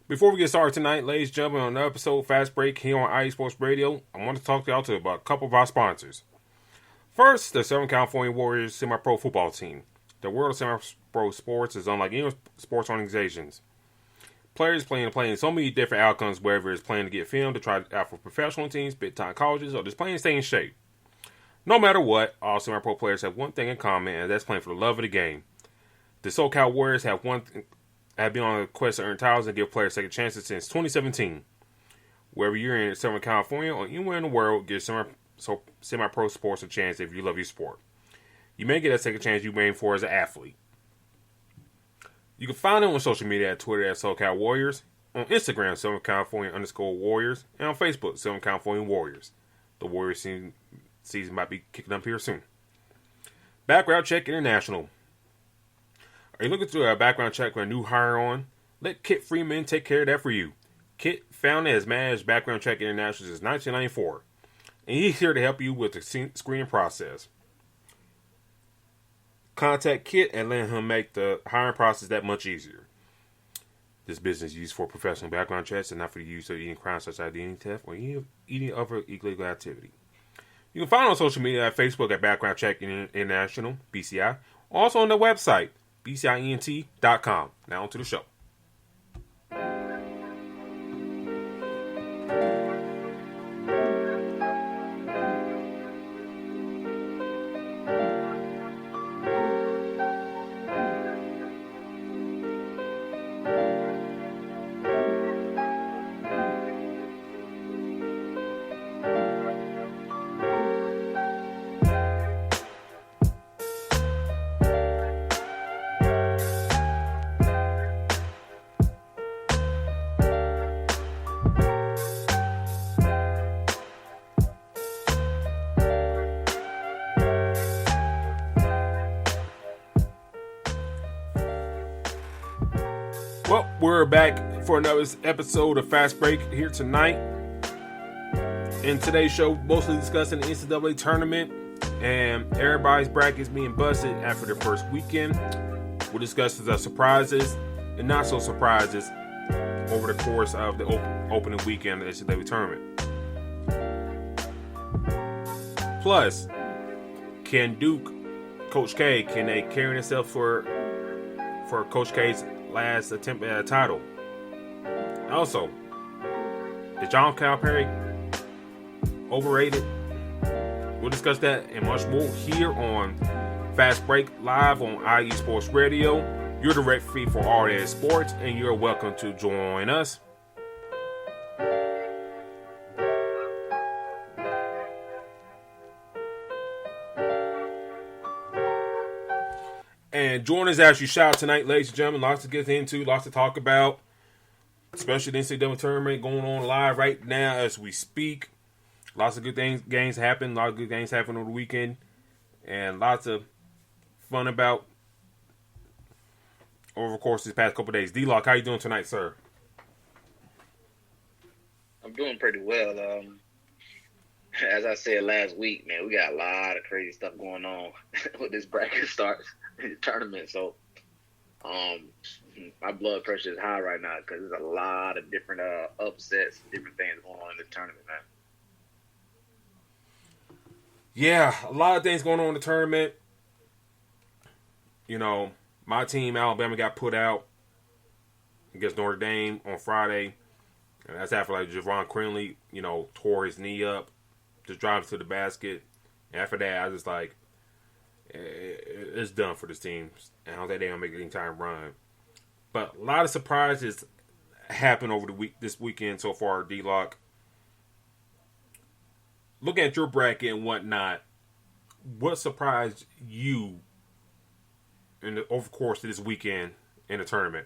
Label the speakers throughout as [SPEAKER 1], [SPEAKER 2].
[SPEAKER 1] Before we get started tonight, ladies and gentlemen, on the episode Fast Break here on IE Sports Radio, I want to talk to y'all about a couple of our sponsors. First, the Southern California Warriors semi-pro football team. The world of semi-pro sports is unlike any sports organizations. Players playing so many different outcomes, whether it's playing to get film, to try out for professional teams, big-time colleges, or just playing to stay in shape. No matter what, all semi-pro players have one thing in common, and that's playing for the love of the game. The SoCal Warriors have been on a quest to earn titles and give players second chances since 2017. Wherever you're in Southern California or anywhere in the world, give semi-pro sports a chance if you love your sport. You may get that second chance you aim for as an athlete. You can find them on social media at Twitter at SoCal Warriors, on Instagram, Southern California _Warriors, and on Facebook, Southern California Warriors. The Warriors season might be kicking up here soon. Background Check International. Are you looking to do a background check with a new hire on? Let Kit Freeman take care of that for you. Kit, founded as managed Background Check International since 1994, and he's here to help you with the screening process. Contact Kit and let him make the hiring process that much easier. This business is used for professional background checks and not for the use of any crimes such as identity theft or any other illegal activity. You can find him on social media at Facebook at Background Check International, BCI, also on their website, bcient.com. Now on to the show. Well, we're back for another episode of Fast Break here tonight. In today's show, mostly discussing the NCAA tournament and everybody's brackets being busted after their first weekend. We'll discuss the surprises and not so surprises over the course of the opening weekend of the NCAA tournament. Plus, can Duke, Coach K, can they carry themselves for Coach K's last attempt at a title? Also, is John Calipari overrated? We'll discuss that and much more here on Fast Break live on IE Sports Radio. Your direct feed for all that sports, and you're welcome to join us. And join us as you shout tonight, ladies and gentlemen. Lots to get into, lots to talk about, especially the NCAA tournament going on live right now as we speak. Lots of good games happen. A lot of good games happen over the weekend, and lots of fun about over the course of these past couple of days. D-Lock, how you doing tonight, sir?
[SPEAKER 2] I'm doing pretty well. As I said last week, man, we got a lot of crazy stuff going on with this bracket starts in the tournament. So, my blood pressure is high right now because there's a lot of different upsets, different things going on in the tournament, man.
[SPEAKER 1] Yeah, a lot of things going on in the tournament. You know, my team, Alabama, got put out against Notre Dame on Friday. And that's after, like, Javon Crinley, tore his knee up, just drives to the basket. And after that, I was just like, it's done for this team. And I don't think they're going to make an entire run. But a lot of surprises happened over this weekend so far, D-Lock. Looking at your bracket and whatnot, what surprised you over the course of this weekend in the tournament?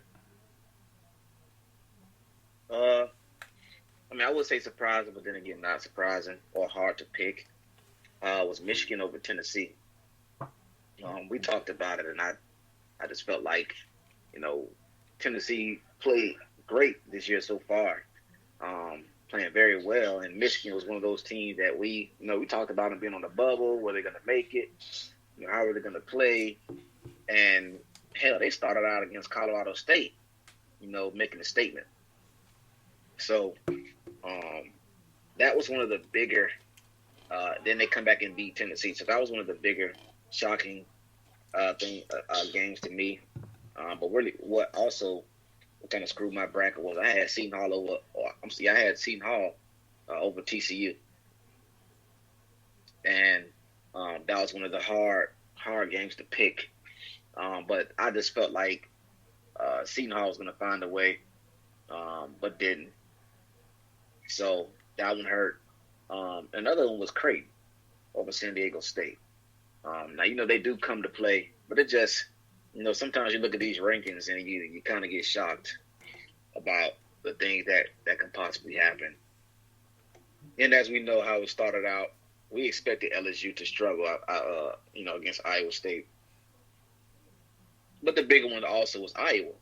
[SPEAKER 2] I would say surprising, but then again, not surprising or hard to pick. Was Michigan over Tennessee. We talked about it, and I just felt like, Tennessee played great this year so far, playing very well. And Michigan was one of those teams that we talked about them being on the bubble. Were they going to make it? How are they going to play? And hell, they started out against Colorado State, making a statement. So that was one of the bigger. Then they come back and beat Tennessee. So that was one of the bigger, shocking games to me. But really, what kind of screwed my bracket was I had Seton Hall over TCU, and that was one of the hard games to pick. But I just felt like Seton Hall was going to find a way, but didn't. So that one hurt. Another one was Creighton over San Diego State. Now, they do come to play, but it just, sometimes you look at these rankings and you kind of get shocked about the things that can possibly happen. And as we know how it started out, we expected LSU to struggle, against Iowa State. But the bigger one also was Iowa.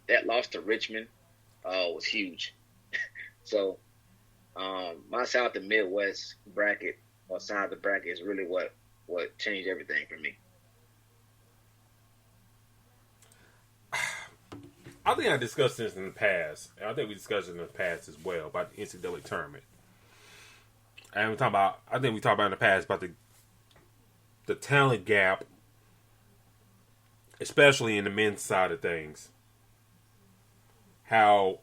[SPEAKER 2] That loss to Richmond was huge. So my South and Midwest bracket or side of the bracket is really what changed everything for me.
[SPEAKER 1] I think I discussed this in the past, and I think we discussed it in the past as well about the NCAA tournament. And we talked about in the past about the talent gap, especially in the men's side of things. How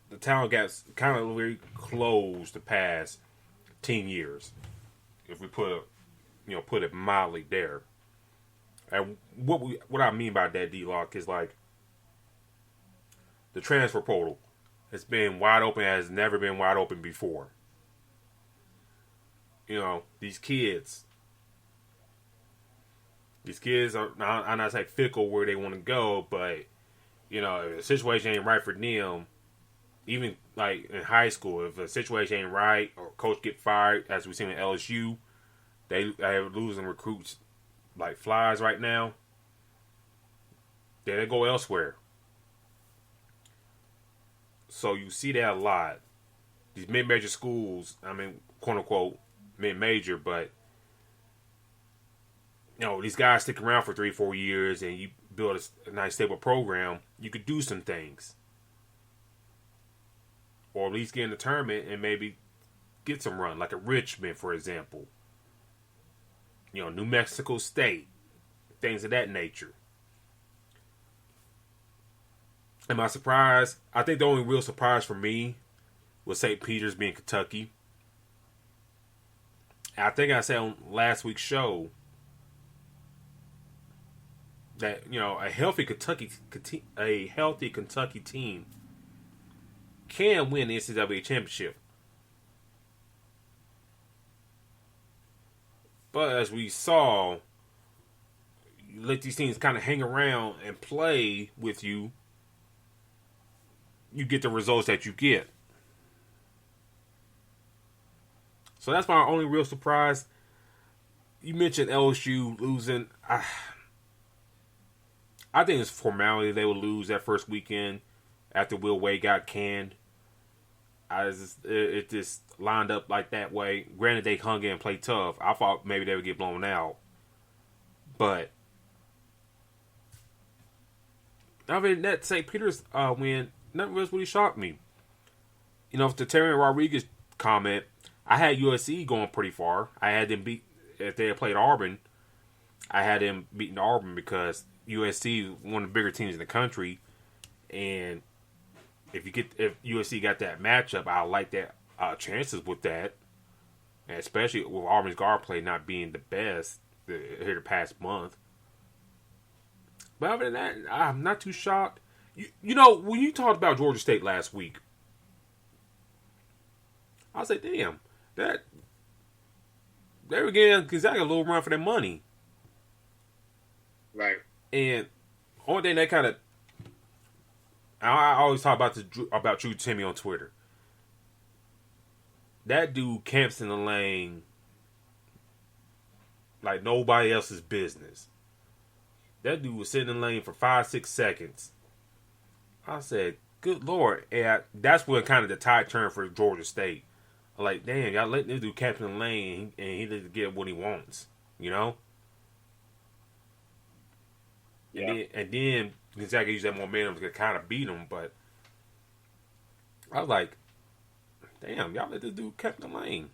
[SPEAKER 1] the talent gap's kind of really closed the past 10 years, if we put it mildly there. And what I mean by that, D-Lock, is like the transfer portal has been wide open as never been wide open before. These kids are, I'm not saying fickle where they want to go, but if the situation ain't right for them, even like in high school, if the situation ain't right or coach get fired, as we've seen in LSU, they are losing recruits like flies right now. Then they go elsewhere. So you see that a lot. These mid-major schools, quote unquote mid-major, but these guys stick around for 3-4 years, and you build a nice stable program. You could do some things, or at least get in the tournament and maybe get some run, like a Richmond, for example. New Mexico State, things of that nature. Am I surprised? I think the only real surprise for me was St. Peter's being Kentucky. And I think I said on last week's show that a healthy Kentucky team can win the NCAA championship. But as we saw, you let these teams kind of hang around and play with you, you get the results that you get. So that's my only real surprise. You mentioned LSU losing. I think it's formality. They would lose that first weekend after Will Wade got canned. It just lined up like that way. Granted, they hung in and played tough. I thought maybe they would get blown out. But other than that, St. Peter's win, nothing else really shocked me. The Terry Rodriguez comment, I had USC going pretty far. I had them beat, if they had played Auburn, I had them beating Auburn because USC is one of the bigger teams in the country. And if USC got that matchup, I like that chances with that. And especially with Auburn's guard play not being the best here the past month. But other than that, I'm not too shocked. When you talked about Georgia State last week, I was like, damn, that they were getting Gonzaga a little run for their money.
[SPEAKER 2] Right.
[SPEAKER 1] And only thing that kind of, I always talk about Drew Timmy on Twitter. That dude camps in the lane like nobody else's business. That dude was sitting in the lane for 5-6 seconds. I said, good Lord. And that's when kind of the tide turned for Georgia State. I'm like, damn, y'all letting this dude camp in the lane and he doesn't get what he wants. Yeah. And then Gonzaga used that momentum to kind of beat him, but I was like, damn, y'all let this dude catch the lane.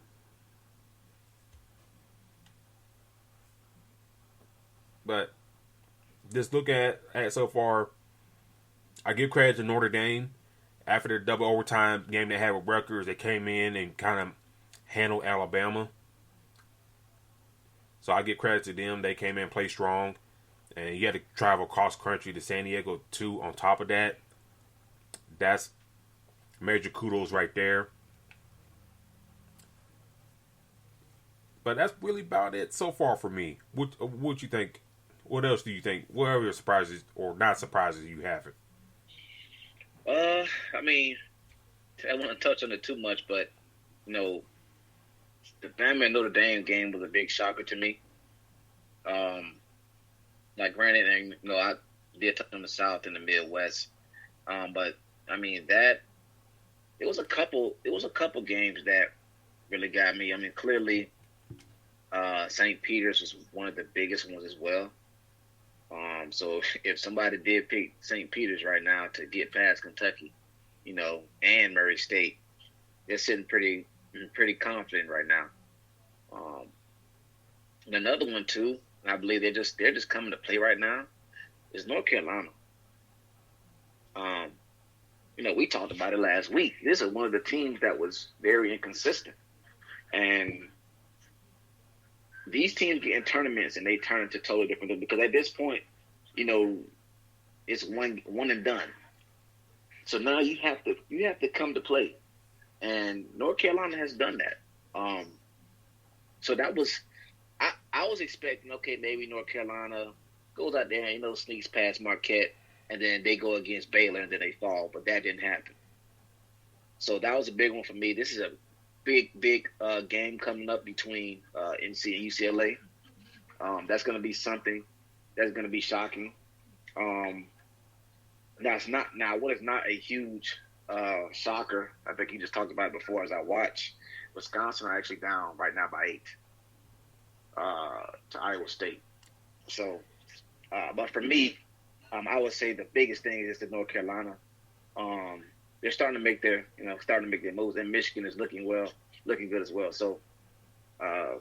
[SPEAKER 1] But just look at so far, I give credit to Notre Dame. After their double overtime game they had with Rutgers, they came in and kind of handled Alabama. So I give credit to them. They came in and played strong. And you had to travel cross country to San Diego too. On top of that, that's major kudos right there. But that's really about it so far for me. What you think? What else do you think? What other surprises or not surprises you haven't?
[SPEAKER 2] I mean, I won't touch on it too much, but you know, the Bama and Notre Dame game was a big shocker to me. Like granted, and you know, I did touch on the South and the Midwest, but I mean that it was a couple games that really got me. I mean, clearly, St. Peter's was one of the biggest ones as well. So if somebody did pick St. Peter's right now to get past Kentucky, you know, and Murray State, they're sitting pretty confident right now. And another one too, and I believe they're just coming to play right now, is North Carolina. You know, we talked about it last week. This is one of the teams that was very inconsistent, and these teams get in tournaments and they turn into totally different things because at this point, you know, it's one and done. So now you have to come to play, and North Carolina has done that. So that was I was expecting, okay, maybe North Carolina goes out there and, you know, sneaks past Marquette, and then they go against Baylor and then they fall, but that didn't happen. So that was a big one for me. This is a big game coming up between NC and UCLA. That's going to be something that's going to be shocking. What is not a huge shocker, I think you just talked about it before as I watch, Wisconsin are actually down right now by 8 to Iowa State. So, but for me, I would say the biggest thing is that North Carolina, they're starting to make their moves, and Michigan is looking good as well. So, I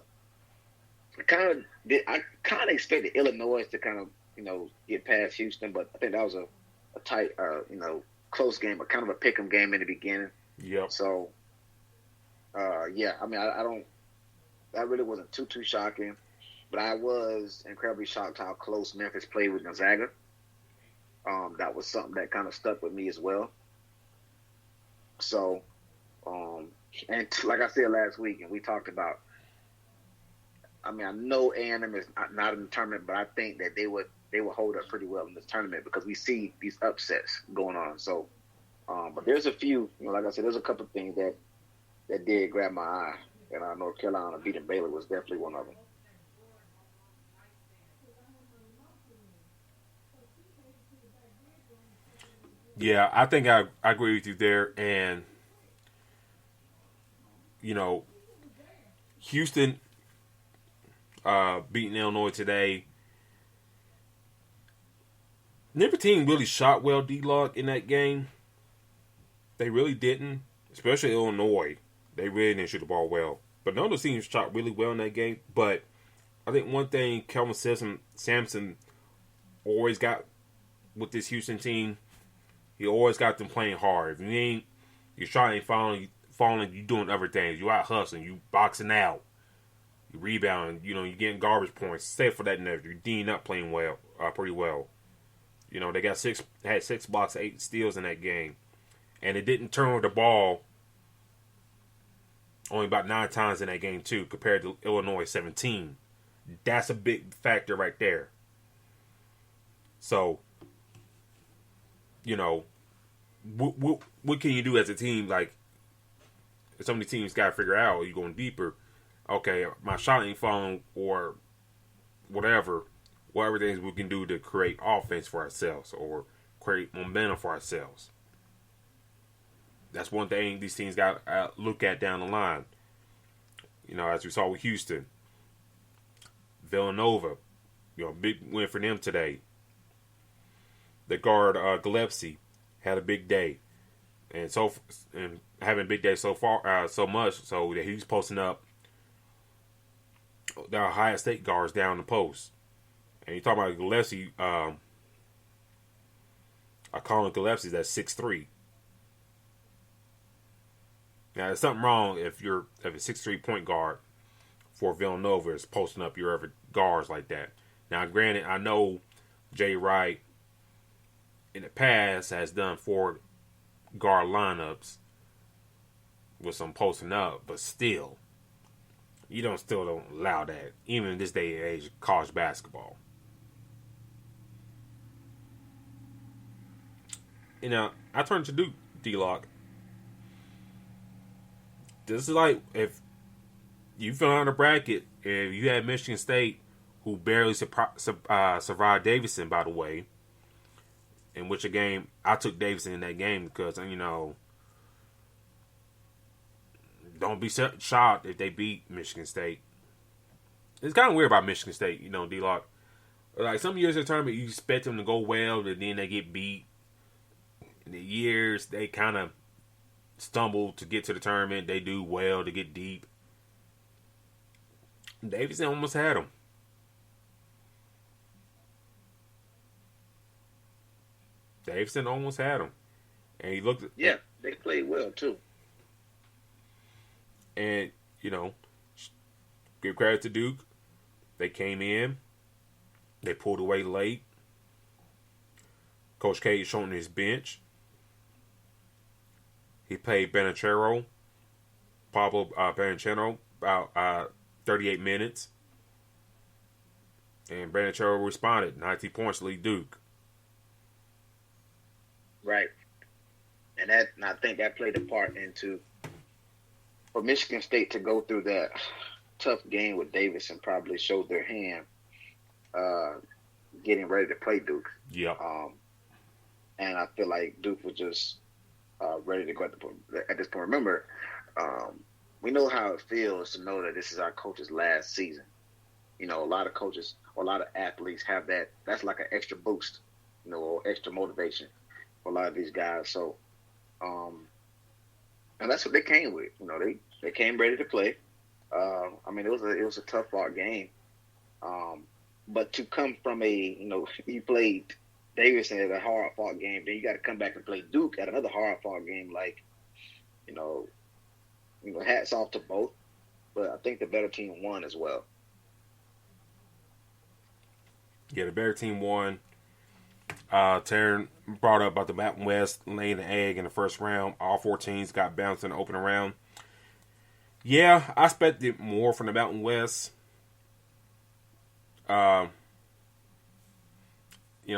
[SPEAKER 2] kind of expected Illinois to kind of, you know, get past Houston, but I think that was a tight, close game, but kind of a pick'em game in the beginning.
[SPEAKER 1] Yeah.
[SPEAKER 2] So, yeah, I mean, I don't. That really wasn't too shocking, but I was incredibly shocked how close Memphis played with Gonzaga. That was something that kind of stuck with me as well. So, and like I said last week, and we talked about, I mean, I know A&M is not in the tournament, but I think that they would hold up pretty well in this tournament because we see these upsets going on. So, but there's a few, you know, like I said, there's a couple of things that did grab my eye, and North Carolina beating Baylor was definitely one of them.
[SPEAKER 1] Yeah, I think I agree with you there. And, you know, Houston beating Illinois today. Neither team really shot well, D-Lock, in that game. They really didn't, especially Illinois. They really didn't shoot the ball well. But none of those teams shot really well in that game. But I think one thing Kelvin Sampson always got with this Houston team, he always got them playing hard. If your shot ain't falling, you doing other things. You out hustling, you boxing out, you rebounding, you know, you getting garbage points. Save for that never. You're D'ing up playing well, pretty well. You know, they had 6 blocks, 8 steals in that game. And it didn't turn over the ball only about 9 times in that game, too, compared to Illinois 17. That's a big factor right there. So, you know, what can you do as a team? Like, some of the teams got to figure out, are you going deeper? Okay, my shot ain't falling, or whatever things we can do to create offense for ourselves or create momentum for ourselves. That's one thing these teams got to look at down the line. You know, as we saw with Houston. Villanova, you know, big win for them today. The guard, Gillespie, had a big day. and having a big day so far, so much so that he's posting up the Ohio State guards down the post. And you talk about Gillespie, I call him Gillespie, that's 6'3". Now, there's something wrong if a 6'3" point guard for Villanova is posting up your other guards like that. Now, granted, I know Jay Wright in the past has done 4 guard lineups with some posting up, but still, you still don't allow that, even in this day and age of college basketball. I turn to Duke, D-Lock. This is like if you fill out a bracket, if you had Michigan State, who barely survived Davidson, by the way, in which I took Davidson in that game because, don't be shocked if they beat Michigan State. It's kind of weird about Michigan State, D-Lock. Like, some years in the tournament, you expect them to go well, but then they get beat. In the years, they kind of stumble to get to the tournament. They do well to get deep. Davidson almost had them. Davidson almost had him. And he looked...
[SPEAKER 2] Yeah, they played well, too.
[SPEAKER 1] And, give credit to Duke. They came in. They pulled away late. Coach K showing his bench. He played Pablo Banchero, about 38 minutes. And Banchero responded. 19 points lead Duke.
[SPEAKER 2] Right. And I think that played a part for Michigan State to go through that tough game with Davidson, probably showed their hand getting ready to play Duke.
[SPEAKER 1] Yeah.
[SPEAKER 2] And I feel like Duke was just ready to go at this point. Remember, we know how it feels to know that this is our coach's last season. A lot of coaches or a lot of athletes have that. That's like an extra boost, or extra motivation for a lot of these guys. So, and that's what they came with. They came ready to play. It was a tough fought game. But to come from you played Davidson at a hard fought game, then you got to come back and play Duke at another hard fought game. Like, hats off to both. But I think the better team won as well.
[SPEAKER 1] Yeah, the better team won. Taryn brought up about the Mountain West laying the egg in the first round. All 4 teams got bounced in the opening round. Yeah, I expected more from the Mountain West.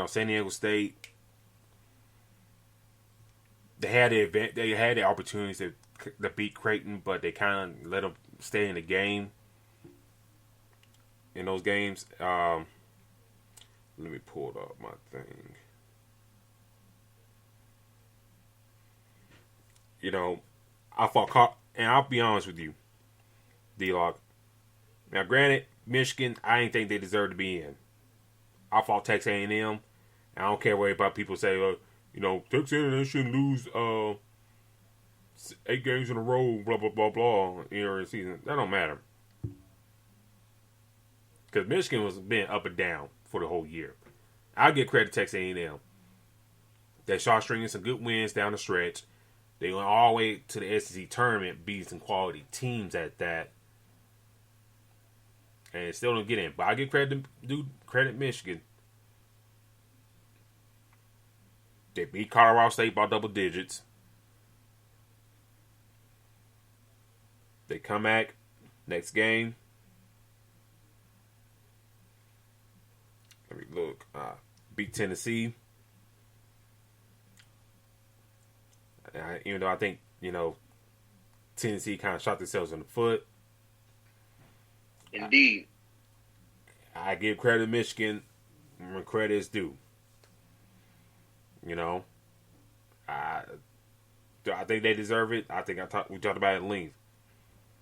[SPEAKER 1] San Diego State, they had the opportunities to beat Creighton, but they kind of let them stay in the game. In those games, let me pull it up my thing. I fought, and I'll be honest with you, D-Lock. Now, granted, Michigan, I didn't think they deserved to be in. I fought Texas A&M. I don't care what about people say, Texas A&M shouldn't lose 8 games in a row, blah, blah, blah, blah, in the season. That don't matter. Because Michigan was being up and down for the whole year. I'll give credit to Texas A&M. They started stringing some good wins down the stretch. They went all the way to the SEC tournament, beating some quality teams at that. And it still don't get in. But I give credit Michigan. They beat Colorado State by double digits. They come back next game. Let me look. Beat Tennessee. Even though I think, Tennessee kind of shot themselves in the foot.
[SPEAKER 2] Indeed.
[SPEAKER 1] I give credit to Michigan when credit is due. I think they deserve it. I think we talked about it at length.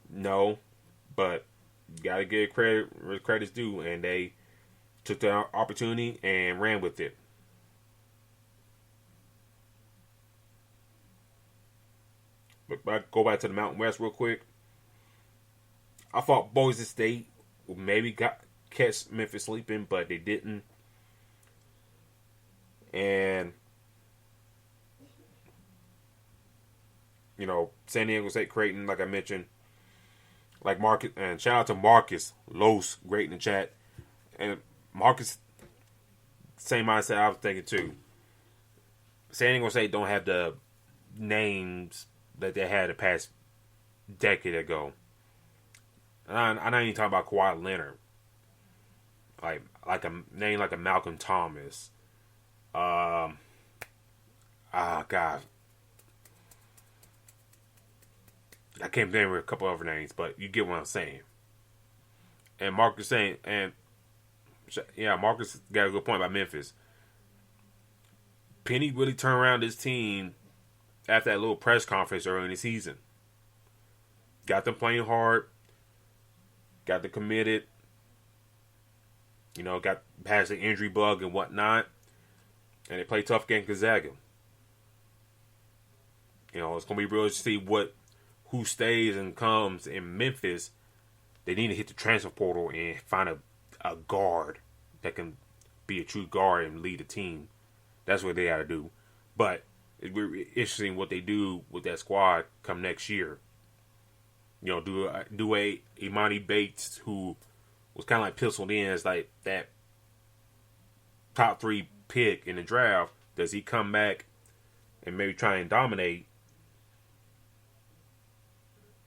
[SPEAKER 1] No, but you got to give credit where credit's due, and they took the opportunity and ran with it. But I go back to the Mountain West real quick. I thought Boise State maybe catch Memphis sleeping, but they didn't. And San Diego State Creighton, like I mentioned, like Marcus, and shout out to Marcus Los, great in the chat. And Marcus, same mindset I was thinking too. San Diego State don't have the names that they had the past decade ago. And I'm not even talking about Kawhi Leonard. Like a name like a Malcolm Thomas. God. I can't remember a couple other names, but you get what I'm saying. And Marcus got a good point about Memphis. Penny really turned around this team after that little press conference early in the season. Got them playing hard. Got them committed. Got past the injury bug and whatnot. And they play tough against Gonzaga. It's going to be real to see who stays and comes in Memphis. They need to hit the transfer portal and find a guard that can be a true guard and lead a team. That's what they got to do. But it's really interesting what they do with that squad come next year. Do a Imani Bates, who was kind of like penciled in as like that top 3 pick in the draft. Does he come back and maybe try and dominate?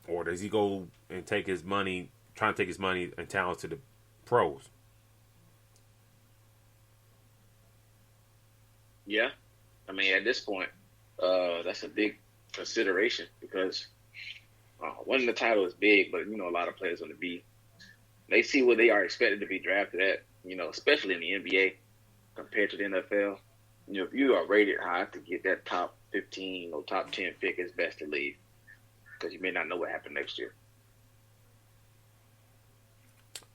[SPEAKER 1] Or does he go and try and take his money and talent to the pros?
[SPEAKER 2] Yeah. I mean, at this point, that's a big consideration because winning the title is big, but, a lot of players they see where they are expected to be drafted at, especially in the NBA compared to the NFL. If you are rated high to get that top 15 or top 10 pick, it's best to leave because you may not know what happened next year.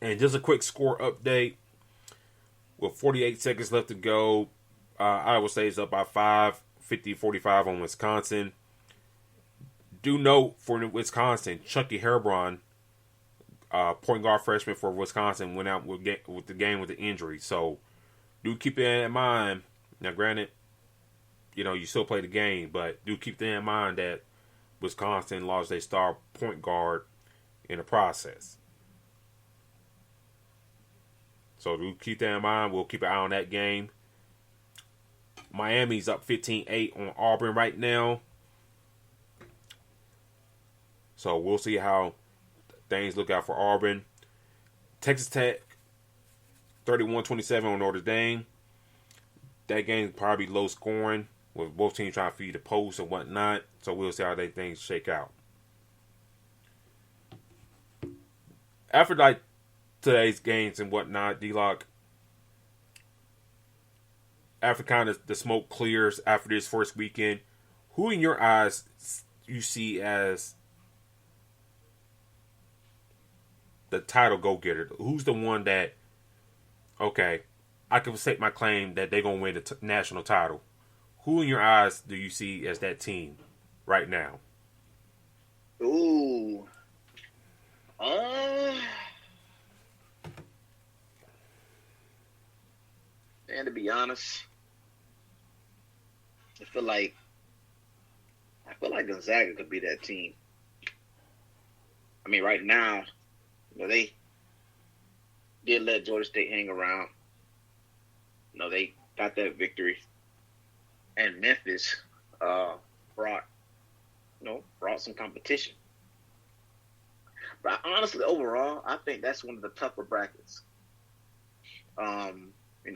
[SPEAKER 1] And just a quick score update. With 48 seconds left to go, Iowa State is up by 5, 50-45 on Wisconsin. Do note for Wisconsin, Chucky Herbrand, point guard freshman for Wisconsin, went out with the game with the injury. So do keep that in mind. Now, granted, you still play the game, but do keep that in mind that Wisconsin lost their star point guard in the process. So do keep that in mind. We'll keep an eye on that game. Miami's up 15-8 on Auburn right now. So we'll see how things look out for Auburn. Texas Tech, 31-27 on Notre Dame. That game probably low scoring with both teams trying to feed the post and whatnot. So we'll see how things shake out. After today's games and whatnot, D-Lock, after kind of the smoke clears after this first weekend, who in your eyes you see as the title go-getter? Who's the one that, okay, I can state my claim that they're going to win the national title? Who in your eyes do you see as that team right now?
[SPEAKER 2] Ooh. And to be honest, I feel like Gonzaga could be that team. I mean, right now, they did let Georgia State hang around. They got that victory, and Memphis brought some competition. But honestly, overall, I think that's one of the tougher brackets.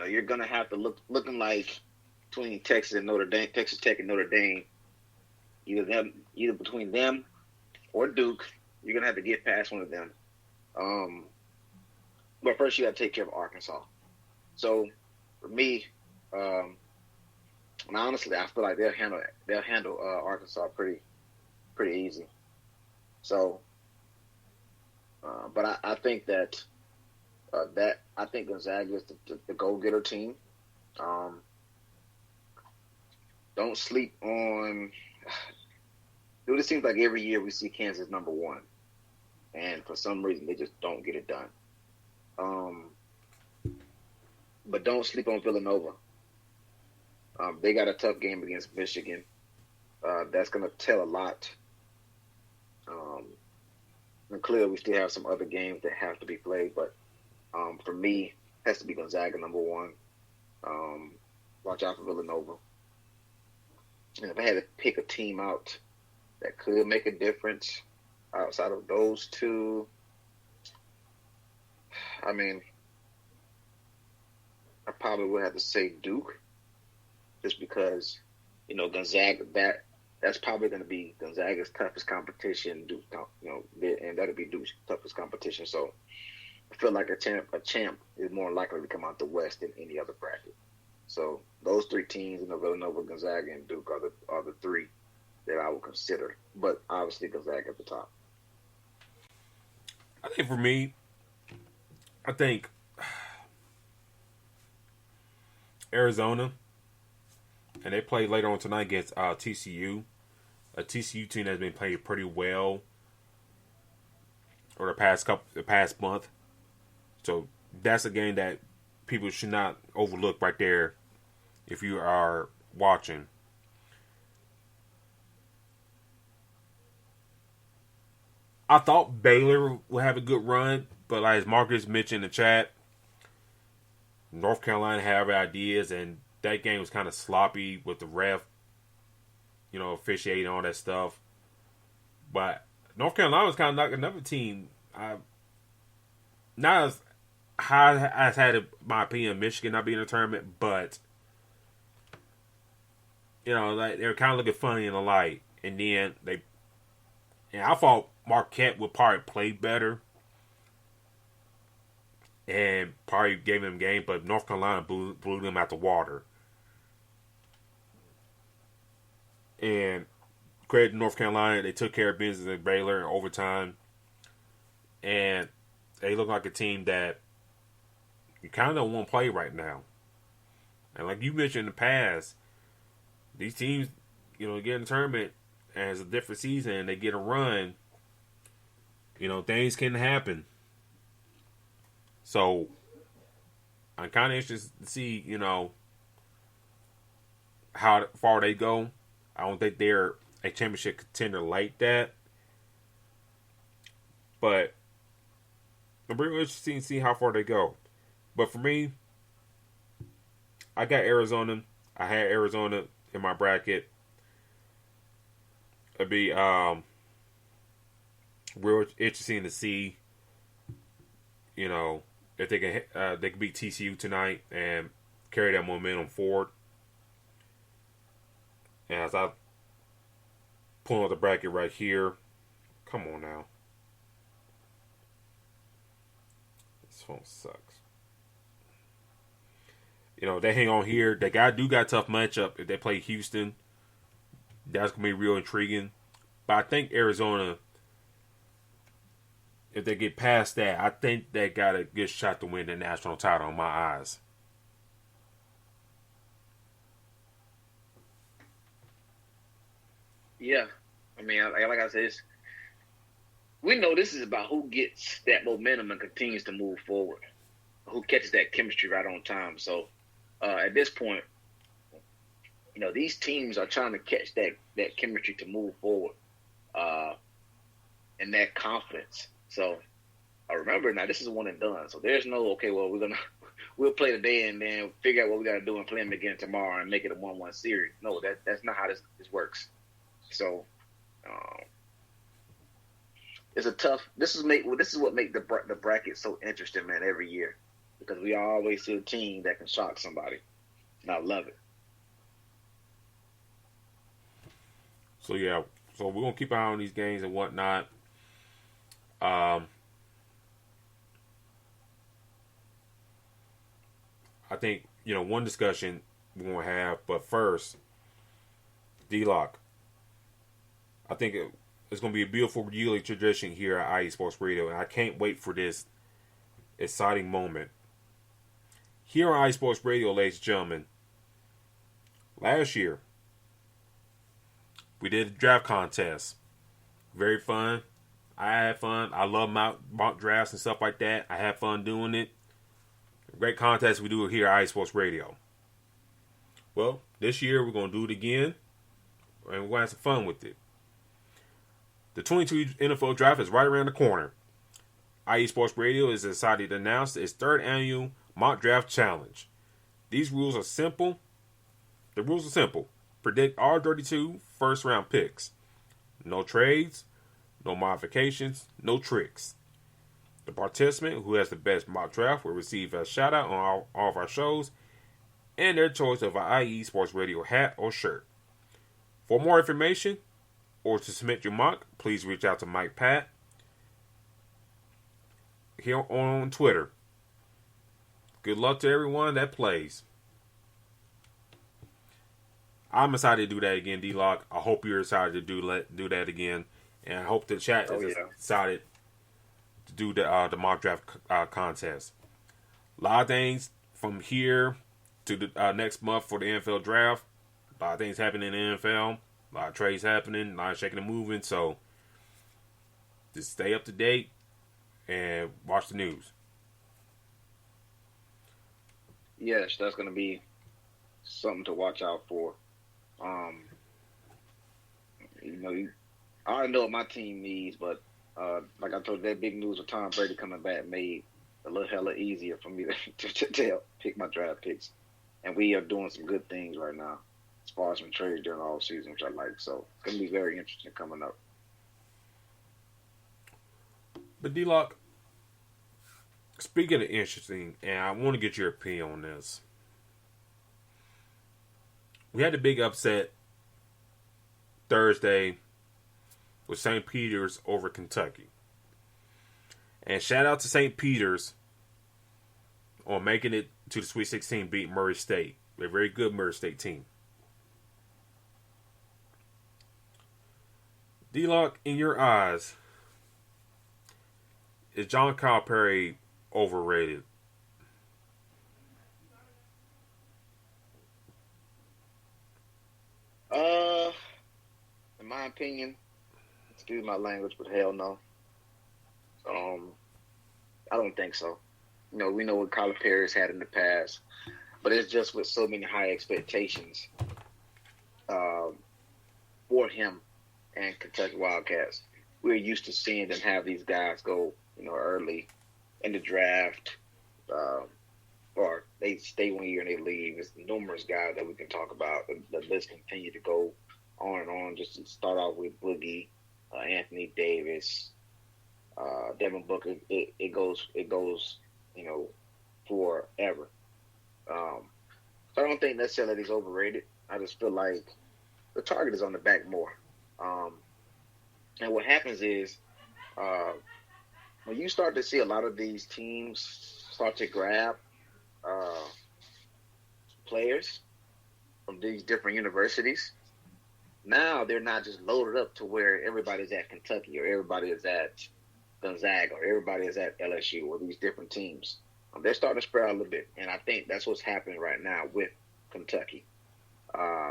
[SPEAKER 2] You're gonna have to looking like between Texas Tech and Notre Dame, either between them or Duke, you're gonna have to get past one of them. But first you got to take care of Arkansas. So for me, and honestly, I feel like they'll handle Arkansas pretty easy. So, but I think that I think Gonzaga is the go-getter team. Don't sleep on Dude, it seems like every year we see Kansas number one, and for some reason they just don't get it done. But don't sleep on Villanova. They got a tough game against Michigan. That's going to tell a lot. And clearly, we still have some other games that have to be played, but for me, it has to be Gonzaga number one. Watch out for Villanova. And if I had to pick a team out that could make a difference outside of those two, I mean, I probably would have to say Duke, just because, Gonzaga, that's probably going to be Gonzaga's toughest competition, Duke, and that'll be Duke's toughest competition. So I feel like a champ is more likely to come out the West than any other bracket. So those three teams, Villanova, Gonzaga, and Duke are the three that I would consider. But obviously Gonzaga at the top.
[SPEAKER 1] I think for me, Arizona, and they play later on tonight against TCU. A TCU team that's been playing pretty well over the past month. So that's a game that people should not overlook right there if you are watching. I thought Baylor would have a good run, but as Marcus mentioned in the chat, North Carolina had ideas, and that game was kind of sloppy with the ref, officiating all that stuff. But North Carolina was kind of like another team. Not as high as had, in my opinion, Michigan not being in the tournament, but like they were kind of looking funny in the light. And then I thought Marquette would probably play better and probably gave them a game, but North Carolina blew them out the water. And credit to North Carolina, they took care of business at Baylor in overtime. And they look like a team that you kind of don't want to play right now. And like you mentioned in the past, these teams, get in the tournament and it's a different season and they get a run, things can happen. So I'm kind of interested to see, how far they go. I don't think they're a championship contender like that. But I'm really interested to see how far they go. But for me, I got Arizona. I had Arizona in my bracket. It'd be real interesting to see, if they can beat TCU tonight and carry that momentum forward. And as I pull out the bracket right here, come on now, this phone sucks. They hang on here. They got a tough matchup if they play Houston. That's gonna be real intriguing. But I think Arizona, if they get past that, I think they got a good shot to win the national title in my eyes.
[SPEAKER 2] Yeah. I mean, like I said, we know this is about who gets that momentum and continues to move forward, who catches that chemistry right on time. So at this point, these teams are trying to catch that chemistry to move forward and that confidence. So remember, now this is one and done. So there's no, okay, well, we'll play today and then figure out what we got to do and play them again tomorrow and make it a 1-1 series. No, that's not how this works. So it's a tough. This is what make the bracket so interesting, man. Every year, because we always see a team that can shock somebody, and I love it.
[SPEAKER 1] So yeah, we're gonna keep an eye on these games and whatnot. I think one discussion we're gonna have, but first, D-Lock. I think it's going to be a beautiful yearly tradition here at IE Sports Radio, and I can't wait for this exciting moment. Here on IE Sports Radio, ladies and gentlemen, last year, We did a draft contest. Very fun. I had fun. I love mock drafts and stuff like that. I had fun doing it. Great contest we do here at iSports Sports Radio. Well, this year we're going to do it again, and we're going to have some fun with it. The 22 NFL Draft is right around the corner. IE Sports Radio is excited to announce its third annual Mock Draft Challenge. These rules are simple. The rules are simple. Predict all 32 first-round picks. No trades, no modifications, no tricks. The participant who has the best mock draft will receive a shout-out on all of our shows and their choice of an IE Sports Radio hat or shirt. For more information or to submit your mock, please reach out to Mike Pat here on Twitter. Good luck to everyone that plays. I'm excited to do that again, D-Lock. I hope you're excited to do that again. And I hope the chat is excited to do the mock draft contest. A lot of things from here to the next month for the NFL draft. A lot of things happening in the NFL. A lot of trades happening. A lot of shaking and moving. So just stay up to date and watch the news.
[SPEAKER 3] Yes, that's going to be something to watch out for. I already know what my team needs, but like I told you, that big news with Tom Brady coming back made a little hella easier for me to help pick my draft picks. And we are doing some good things right now as far as some trades during the offseason, which I like. So it's going to be very interesting coming up.
[SPEAKER 1] But D-Lock, speaking of interesting, and I want to get your opinion on this. We had a big upset Thursday with St. Peter's over Kentucky. And shout out to St. Peter's on making it to the Sweet 16, beat Murray State. They're a very good Murray State team. D-Lock, in your eyes, is John Calipari overrated?
[SPEAKER 3] In my opinion, excuse my language, but hell no. I don't think so. We know what Calipari's had in the past, but it's just with so many high expectations for him and Kentucky Wildcats. We're used to seeing them have these guys go, early in the draft, or they stay 1 year and they leave. There's numerous guys that we can talk about. The list continue to go on and on. Just to start off with Boogie, Anthony Davis, Devin Booker. It goes, forever. So I don't think necessarily he's overrated. I just feel like the target is on the back more. And what happens is when you start to see a lot of these teams start to grab players from these different universities, now they're not just loaded up to where everybody's at Kentucky or everybody is at Gonzaga or everybody is at LSU or these different teams. They're starting to spread out a little bit, and I think that's what's happening right now with Kentucky.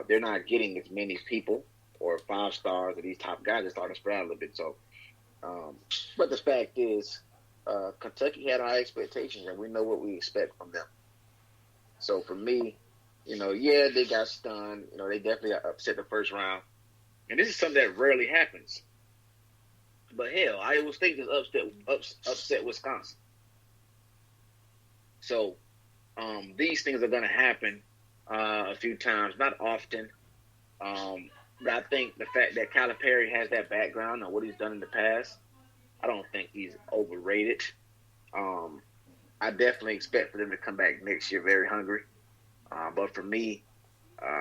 [SPEAKER 3] They're not getting as many people or 5 stars or these top guys. They're starting to spread out a little bit. So, but the fact is, Kentucky had high expectations, and we know what we expect from them. So for me, they got stunned. They definitely got upset the first round, and this is something that rarely happens. But hell, Iowa State just upset Wisconsin. So these things are going to happen a few times, not often. But I think the fact that Calipari has that background on what he's done in the past, I don't think he's overrated. I definitely expect for them to come back next year very hungry. But for me,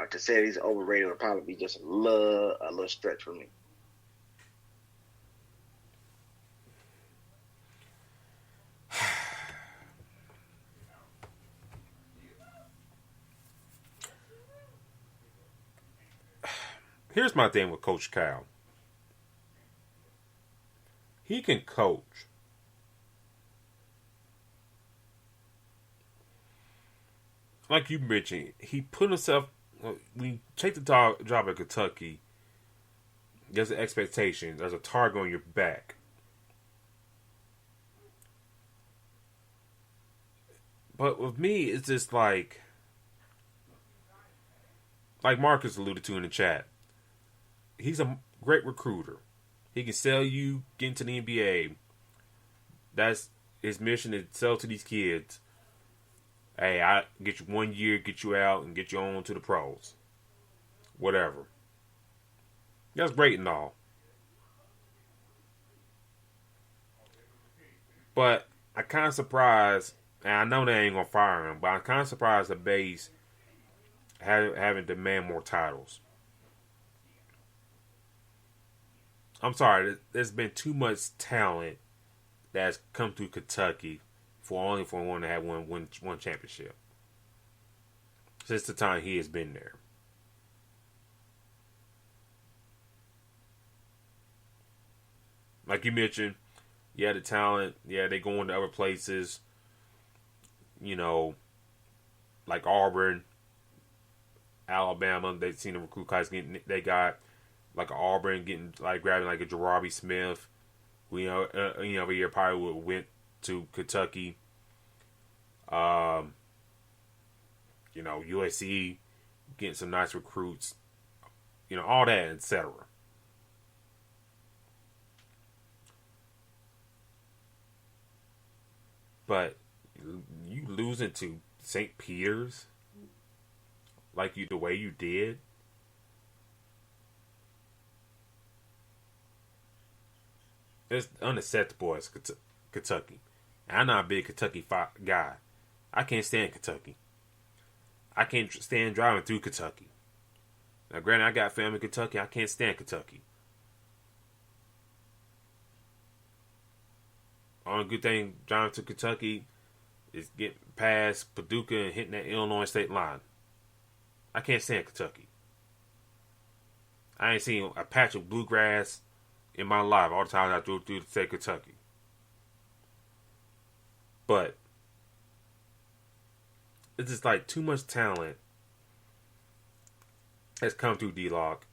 [SPEAKER 3] to say he's overrated would probably be just a little stretch for me.
[SPEAKER 1] Here's my thing with Coach Cal. He can coach. Like you mentioned, he put himself. When you take the job at Kentucky, There's an expectation. There's a target on your back. But with me, it's just like Marcus alluded to in the chat. He's a great recruiter. He can sell you, get into the NBA. That's his mission, to sell to these kids. Hey, I get you 1 year, get you out, and get you on to the pros. Whatever. That's great and all. But I'm kind of surprised, and I know they ain't going to fire him, but I'm kind of surprised the base having demand more titles. I'm sorry, there's been too much talent that's come through Kentucky for one to have one championship since the time he has been there. Like you mentioned, yeah, the talent, yeah, they go into other places, you know, like Auburn, Alabama. They've seen the recruit guys they got like Auburn grabbing like a Jarabi Smith, who every year probably went to Kentucky. USC getting some nice recruits, all that, etc. But you losing to St. Peter's the way you did. It's unacceptable as Kentucky. And I'm not a big Kentucky guy. I can't stand Kentucky. I can't stand driving through Kentucky. Now, granted, I got family in Kentucky. I can't stand Kentucky. Only good thing driving to Kentucky is getting past Paducah and hitting that Illinois state line. I can't stand Kentucky. I ain't seen a patch of bluegrass in my life all the time I drove through the state of Kentucky. But it's just like too much talent has come through D-Lock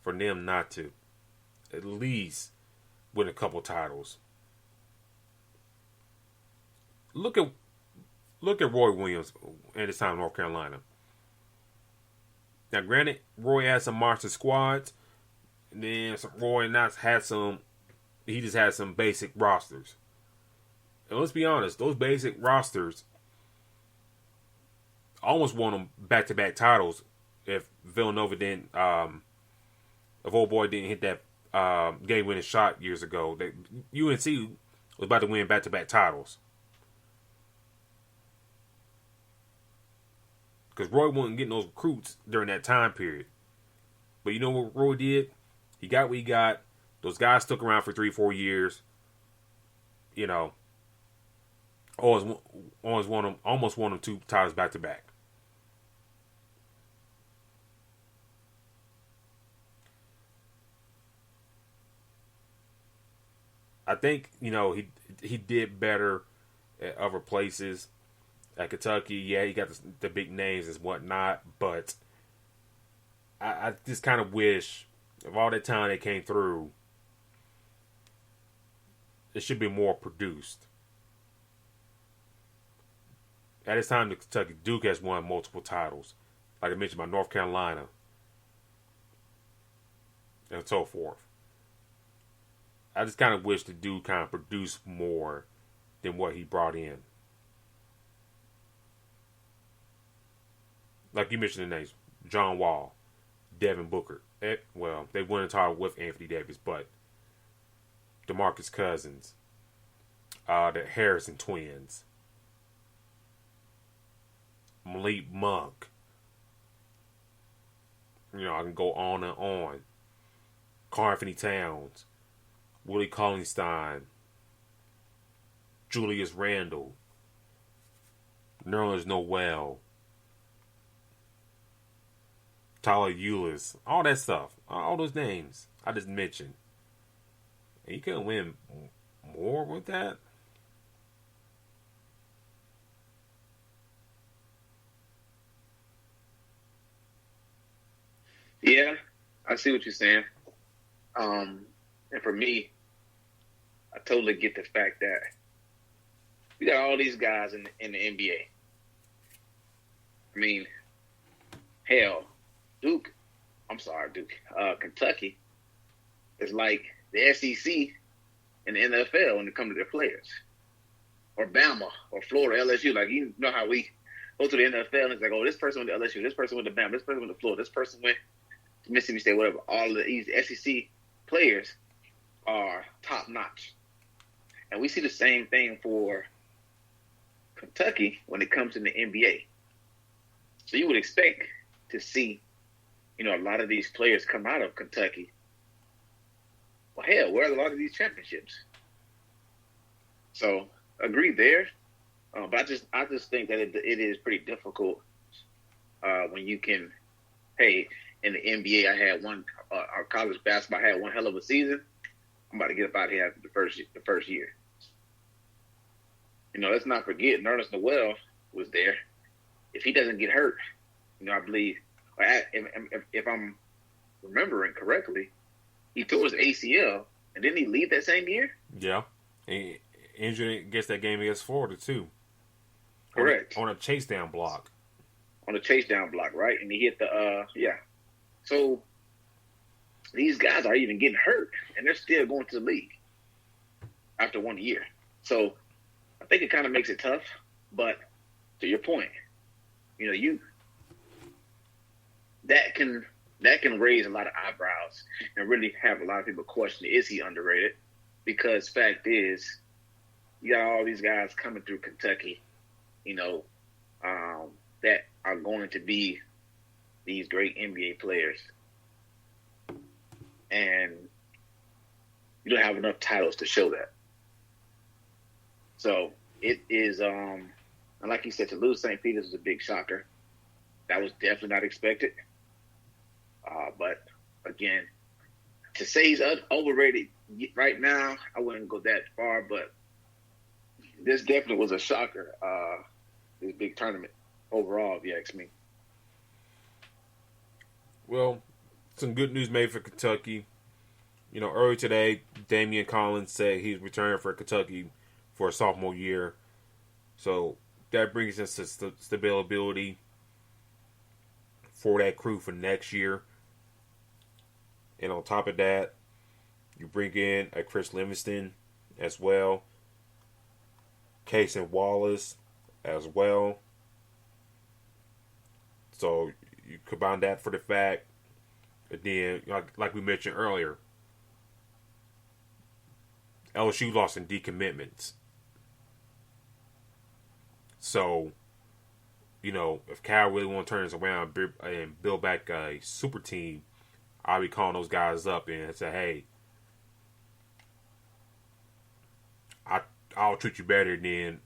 [SPEAKER 1] for them not to at least win a couple titles. Look at Roy Williams at his time in North Carolina. Now, granted, Roy had some monster squads, and then Roy he just had some basic rosters. And let's be honest, those basic rosters almost won them back-to-back titles if Villanova didn't, if old boy didn't hit that game-winning shot years ago. UNC was about to win back-to-back titles. Because Roy wasn't getting those recruits during that time period. But you know what Roy did? He got what he got. Those guys stuck around for 3-4 years. Almost won them 2 titles back to back. I think he did better at other places. At Kentucky, yeah, he got the big names and whatnot, but I just kind of wish of all that time that came through, it should be more produced. At this time, the Kentucky Duke has won multiple titles, like I mentioned, by North Carolina and so forth. I just kind of wish the Duke kind of produced more than what he brought in. Like you mentioned the names, John Wall, Devin Booker. Well, they won a title with Anthony Davis, but DeMarcus Cousins, the Harrison twins, Malik Monk. I can go on and on. Karl-Anthony Towns, Willie Cauley-Stein, Julius Randle, Nerlens Noel, Tyler Eulis, all that stuff, all those names I just mentioned. And you couldn't win more with that?
[SPEAKER 3] Yeah, I see what you're saying. And for me, I totally get the fact that we got all these guys in the NBA. I mean, hell, Kentucky is like the SEC and the NFL when it comes to their players. Or Bama, or Florida, LSU. Like, you know how we go to the NFL and it's like, oh, this person went to LSU, this person went to Bama, this person went to Florida, this person went to Mississippi State, whatever. All of these SEC players are top notch. And we see the same thing for Kentucky when it comes to the NBA. So you would expect to see, a lot of these players come out of Kentucky. Well, hell, where are a lot of these championships? So, agree there. But I just think that it is pretty difficult when you can, hey, in the NBA, I had our college basketball had one hell of a season. I'm about to get up out here after the first year. Let's not forget Ernest Noel was there. If he doesn't get hurt, I believe, if I'm remembering correctly, he tore his ACL, and didn't he leave that same year?
[SPEAKER 1] Yeah. He injured against that game against Florida, too.
[SPEAKER 3] Correct.
[SPEAKER 1] On a chase down block.
[SPEAKER 3] On a chase down block, right? And he hit yeah. So these guys are even getting hurt, and they're still going to the league after 1 year. So I think it kind of makes it tough. But to your point, that can raise a lot of eyebrows and really have a lot of people question, is he underrated? Because fact is, you got all these guys coming through Kentucky, that are going to be these great NBA players. And you don't have enough titles to show that. So it is, and like you said, to lose St. Peter's was a big shocker. That was definitely not expected. But again, to say he's overrated right now, I wouldn't go that far, but this definitely was a shocker, this big tournament overall, if you ask me.
[SPEAKER 1] Well, some good news made for Kentucky. Earlier today, Damian Collins said he's returning for Kentucky for a sophomore year. So that brings us to stability for that crew for next year. And on top of that, you bring in a Chris Livingston as well. Casey Wallace as well. So you combine that for the fact, and then, like we mentioned earlier, LSU lost in decommitments. So, if Cal really want to turn this around and build back a super team, I'll be calling those guys up and say, hey, I'll treat you better than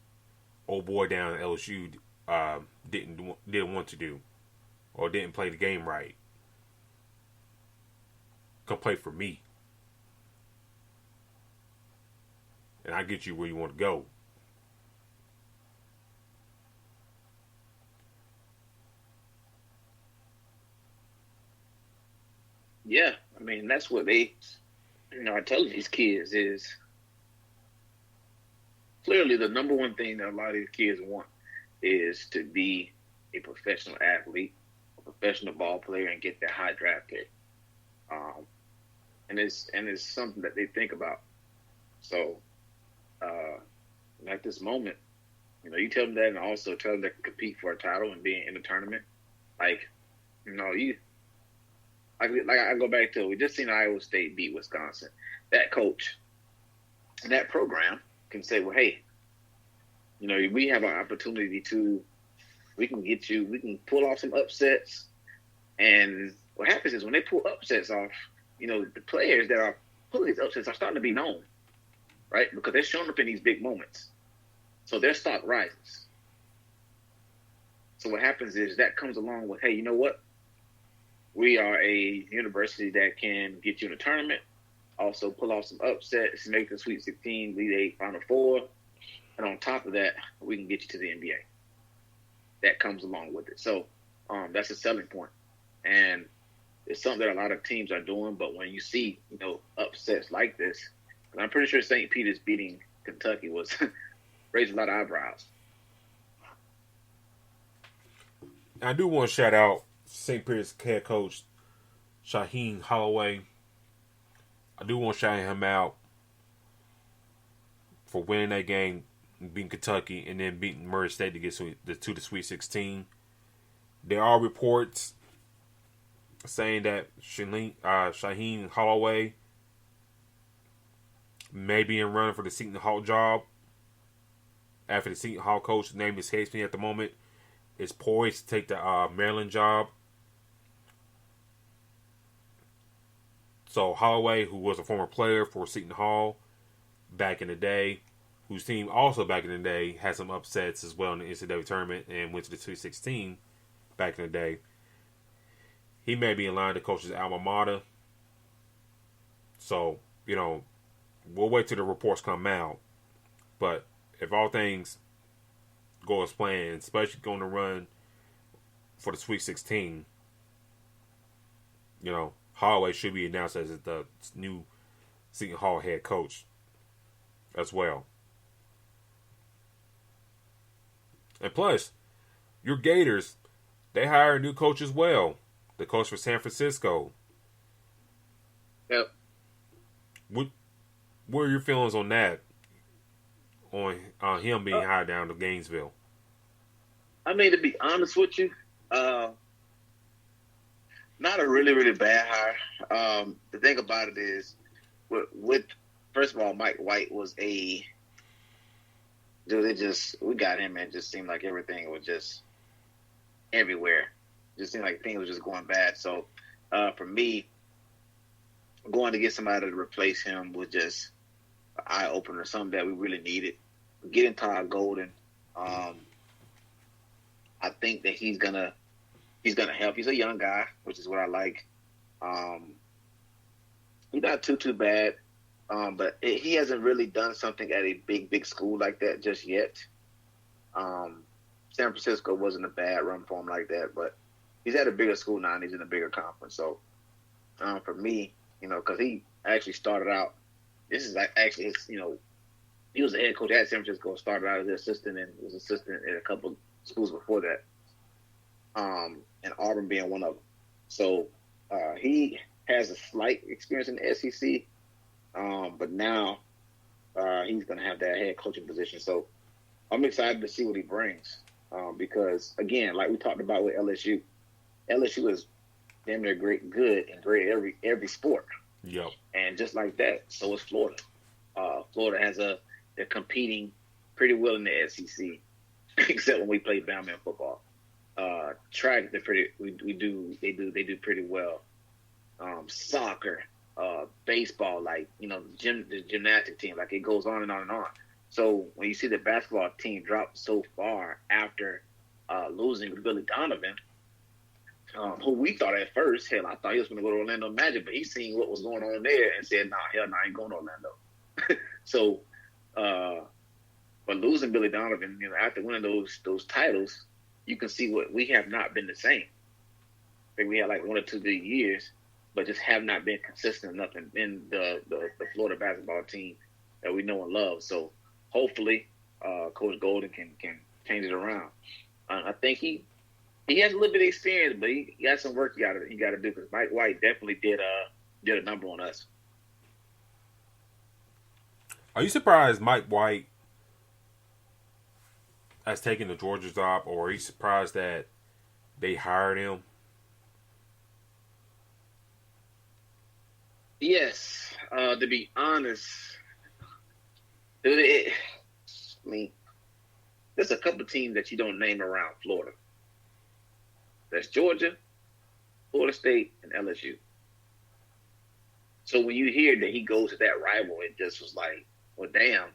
[SPEAKER 1] old boy down at LSU didn't want to do, or didn't play the game right. Come play for me, and I get you where you want to go.
[SPEAKER 3] Yeah, I mean, that's what they, are telling these kids is clearly the number one thing that a lot of these kids want is to be a professional athlete, a professional ball player, and get that high draft pick. And it's something that they think about. So, at this moment, you tell them that, and also tell them they can compete for a title and be in the tournament. Like, I go back to, we just seen Iowa State beat Wisconsin. That coach and that program can say, well, hey, we have an opportunity we can pull off some upsets. And what happens is when they pull upsets off, the players that are pulling these upsets are starting to be known, right? Because they're showing up in these big moments. So their stock rises. So what happens is that comes along with, hey, you know what? We are a university that can get you in a tournament, also pull off some upsets, make the Sweet 16, Elite 8, Final Four, and on top of that, we can get you to the NBA. That comes along with it. So that's a selling point. And it's something that a lot of teams are doing. But when you see, upsets like this, and I'm pretty sure St. Peter's beating Kentucky was raised a lot of eyebrows.
[SPEAKER 1] I do want to shout out St. Peter's head coach Shaheen Holloway. I do want to shout him out for winning that game, beating Kentucky, and then beating Murray State to get to the Sweet 16. There are reports saying that Shaheen Holloway may be in running for the Seton Hall job after the Seton Hall coach, name escapes me at the moment, is poised to take the Maryland job. So Holloway, who was a former player for Seton Hall back in the day, whose team also back in the day had some upsets as well in the NCAA tournament and went to the Sweet 16 back in the day. He may be in line to coach his alma mater. So, we'll wait till the reports come out. But if all things go as planned, especially going to run for the Sweet 16, Holloway should be announced as the new Seton Hall head coach as well. And plus, your Gators, they hire a new coach as well. The coach for San Francisco.
[SPEAKER 3] Yep.
[SPEAKER 1] What are your feelings on that? On him being hired down to Gainesville?
[SPEAKER 3] I mean, to be honest with you, not a really, really bad hire. The thing about it is, with first of all, Mike White was we got him and it just seemed like everything was just everywhere. It just seemed like things were just going bad. So, for me, going to get somebody to replace him was just an eye opener, something that we really needed. Getting Todd Golden, I think that he's gonna help. He's a young guy, which is what I like. He's not too bad, but he hasn't really done something at a big school like that just yet. San Francisco wasn't a bad run for him like that, but he's at a bigger school now and he's in a bigger conference. So for me, because he actually started out, this is actually his, he was the head coach at San Francisco, started out as an assistant and was assistant at a couple of schools before that. And Auburn being one of them. So he has a slight experience in the SEC, but now he's going to have that head coaching position. So I'm excited to see what he brings because, again, like we talked about with LSU is damn near good and great at every sport.
[SPEAKER 1] Yep. And
[SPEAKER 3] just like that, so is Florida. Florida they're competing pretty well in the SEC, except when we play Bama in football. Track, they do pretty well. Soccer, baseball, the gymnastic team, it goes on and on and on. So when you see the basketball team drop so far after losing Billy Donovan, who we thought at first, I thought he was going to go to Orlando Magic, but he's seen what was going on there and said, I ain't going to Orlando. So, but losing Billy Donovan, after winning those titles, you can see what we have not been the same. I think we had 1 or 2 good years, but just have not been consistent enough in the Florida basketball team that we know and love. So hopefully, Coach Golden can change it around. I think he has a little bit of experience, but he got some work he got to do because Mike White definitely did a number on us.
[SPEAKER 1] Are you surprised Mike White has taken the Georgia job, or are you surprised that they hired him?
[SPEAKER 3] Yes. To be honest, there's a couple of teams that you don't name around Florida. That's Georgia, Florida State, and LSU. So when you hear that he goes to that rival, it just was like, well, damn,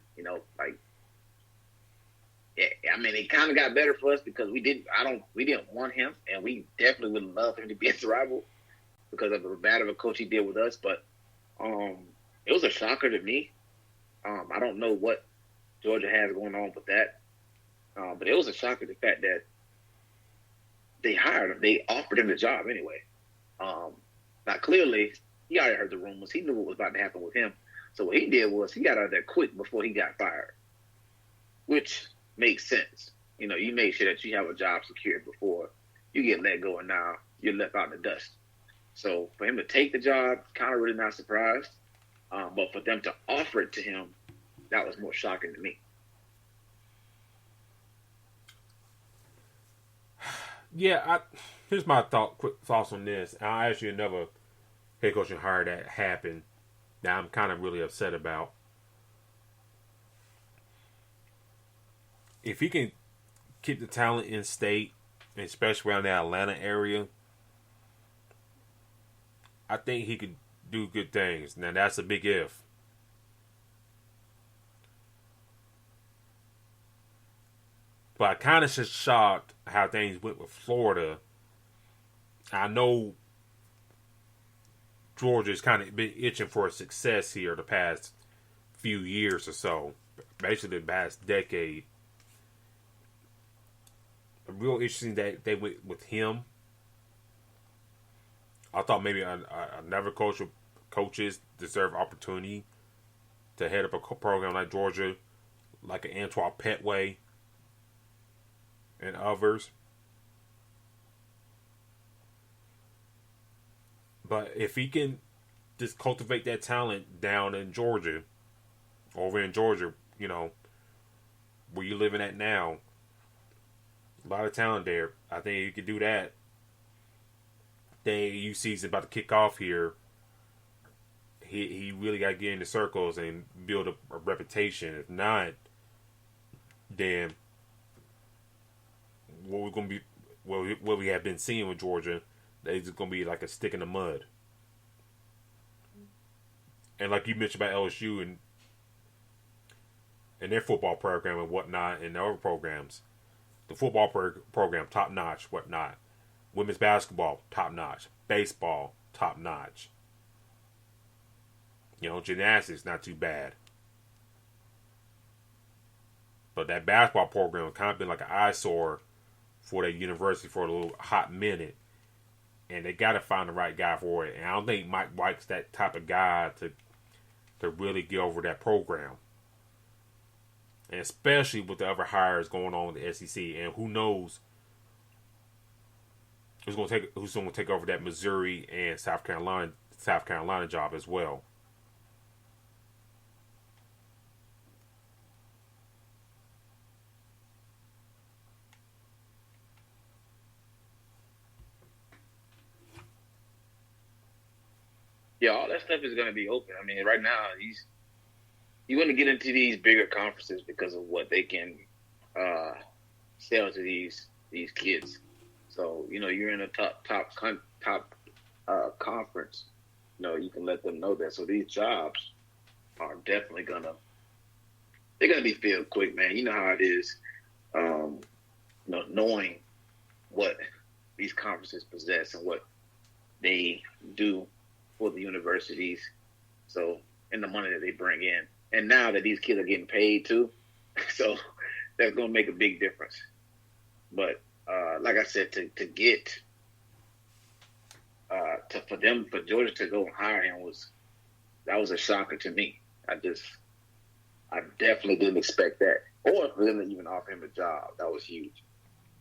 [SPEAKER 3] yeah, I mean, it kind of got better for us because we didn't want him, and we definitely would love him to be his rival because of the bad of a coach he did with us. But it was a shocker to me. I don't know what Georgia has going on with that, but it was a shocker the fact that they hired him. They offered him the job anyway. Now, clearly, he already heard the rumors. He knew what was about to happen with him. So what he did was he got out of there quick before he got fired, which makes sense. You know, you make sure that you have a job secured before you get let go, and now you're left out in the dust. So for him to take the job, kind of really not surprised. But for them to offer it to him, that was more shocking to me.
[SPEAKER 1] Yeah, here's my quick thoughts on this. I'll ask you another head coaching hire that happened that I'm kind of really upset about. If he can keep the talent in state, especially around the Atlanta area, I think he could do good things. Now, that's a big if. But I kind of just shocked how things went with Florida. I know Georgia's kind of been itching for a success here the past few years or so. Basically the past decade. Real interesting that they went with him. I thought maybe another coaches deserve opportunity to head up a program like Georgia, like an Antoine Petway and others. But if he can just cultivate that talent down in Georgia, over in Georgia, you know, where you're living at now, a lot of talent there. I think he could do that. The AAU season about to kick off here. He really got to get in the circles and build a reputation. If not, then what we have been seeing with Georgia, it's going to be like a stick in the mud. And like you mentioned about LSU and their football program and whatnot, and their other programs, the football program top notch, whatnot. Women's basketball top notch. Baseball top notch. You know, gymnastics not too bad. But that basketball program kind of been like an eyesore for that university for a little hot minute. And they got to find the right guy for it. And I don't think Mike White's that type of guy to really get over that program. And especially with the other hires going on in the SEC. And who knows who's going to take over that Missouri and South Carolina job as well.
[SPEAKER 3] Yeah, all that stuff is going to be open. I mean, right now, you're going to get into these bigger conferences because of what they can sell to these kids. So, you know, you're in a top conference. You know, you can let them know that. So these jobs are definitely they're gonna be filled quick, man. You know how it is. You know, knowing what these conferences possess and what they do for the universities. So, and the money that they bring in. And now that these kids are getting paid too, so that's going to make a big difference. But like I said, for Georgia to go and hire him was a shocker to me. I definitely didn't expect that, or for them to even offer him a job. That was huge.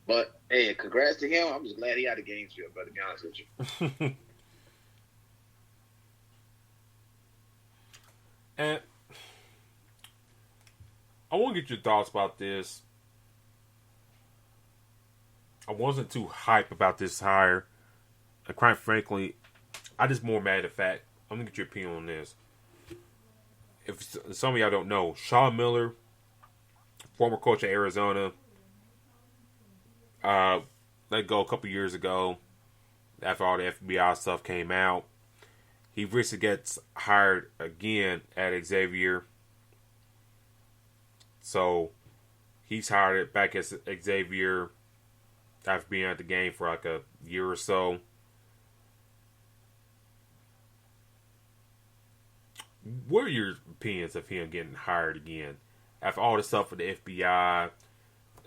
[SPEAKER 3] But hey, congrats to him. I'm just glad he out of Gainesville, brother. To be honest with you.
[SPEAKER 1] And I want to get your thoughts about this. I wasn't too hype about this hire. And quite frankly, I just more mad at the fact. I'm going to get your opinion on this. If some of y'all don't know, Sean Miller, former coach of Arizona, let go a couple years ago after all the FBI stuff came out. He recently gets hired again at Xavier. So he's hired back as Xavier after being at the game for like a year or so. What are your opinions of him getting hired again? After all the stuff with the FBI,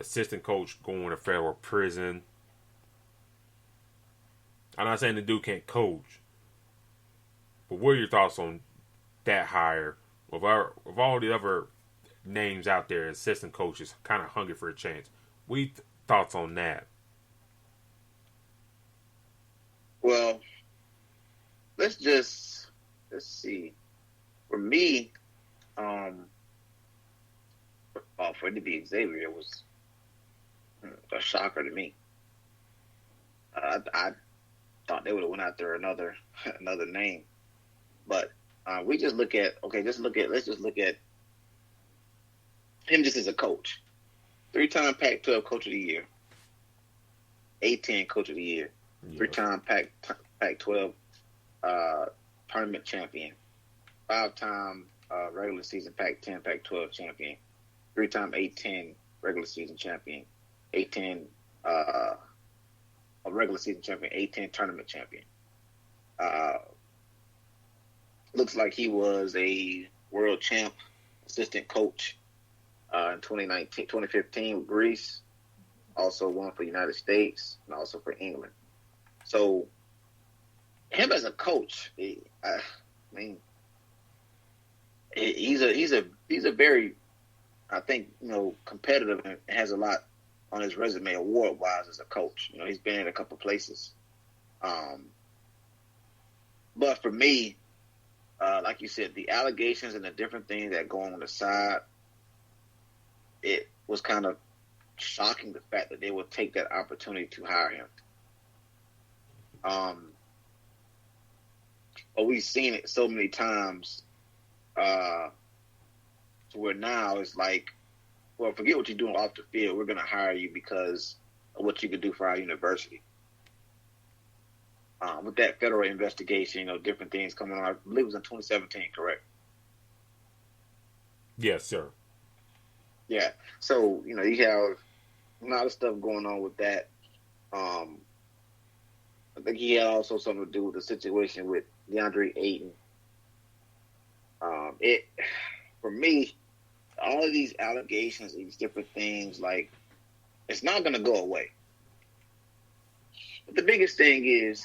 [SPEAKER 1] assistant coach going to federal prison. I'm not saying the dude can't coach, But what are your thoughts on that hire? With all the other names out there, assistant coaches, kind of hungry for a chance. Thoughts on that?
[SPEAKER 3] Well, let's see. For me, for it to be Xavier was a shocker to me. I thought they would have went after another name, but let's just look at him just as a coach. 3-time Pac-12 Coach of the Year, A-10 Coach of the Year, 3-time Pac-12 tournament champion, 5-time regular season Pac-10 Pac-12 champion, 3-time A-10 regular season champion, A-10 a regular season champion, A-10 tournament champion. Looks like he was a world champ assistant coach in 2015 with Greece, also won for the United States and also for England. So him as a coach, he's a very, I think, competitive and has a lot on his resume award wise as a coach. He's been in a couple places. But for me, like you said, the allegations and the different things that go on the side, it was kind of shocking the fact that they would take that opportunity to hire him. But we've seen it so many times to where now it's like, well, forget what you're doing off the field. We're going to hire you because of what you can do for our university. With that federal investigation, different things coming on. I believe it was in 2017, correct?
[SPEAKER 1] Yes, sir.
[SPEAKER 3] Yeah. So, you have a lot of stuff going on with that. I think he had also something to do with the situation with DeAndre Ayton. For me, all of these allegations, these different things, like, it's not going to go away. But the biggest thing is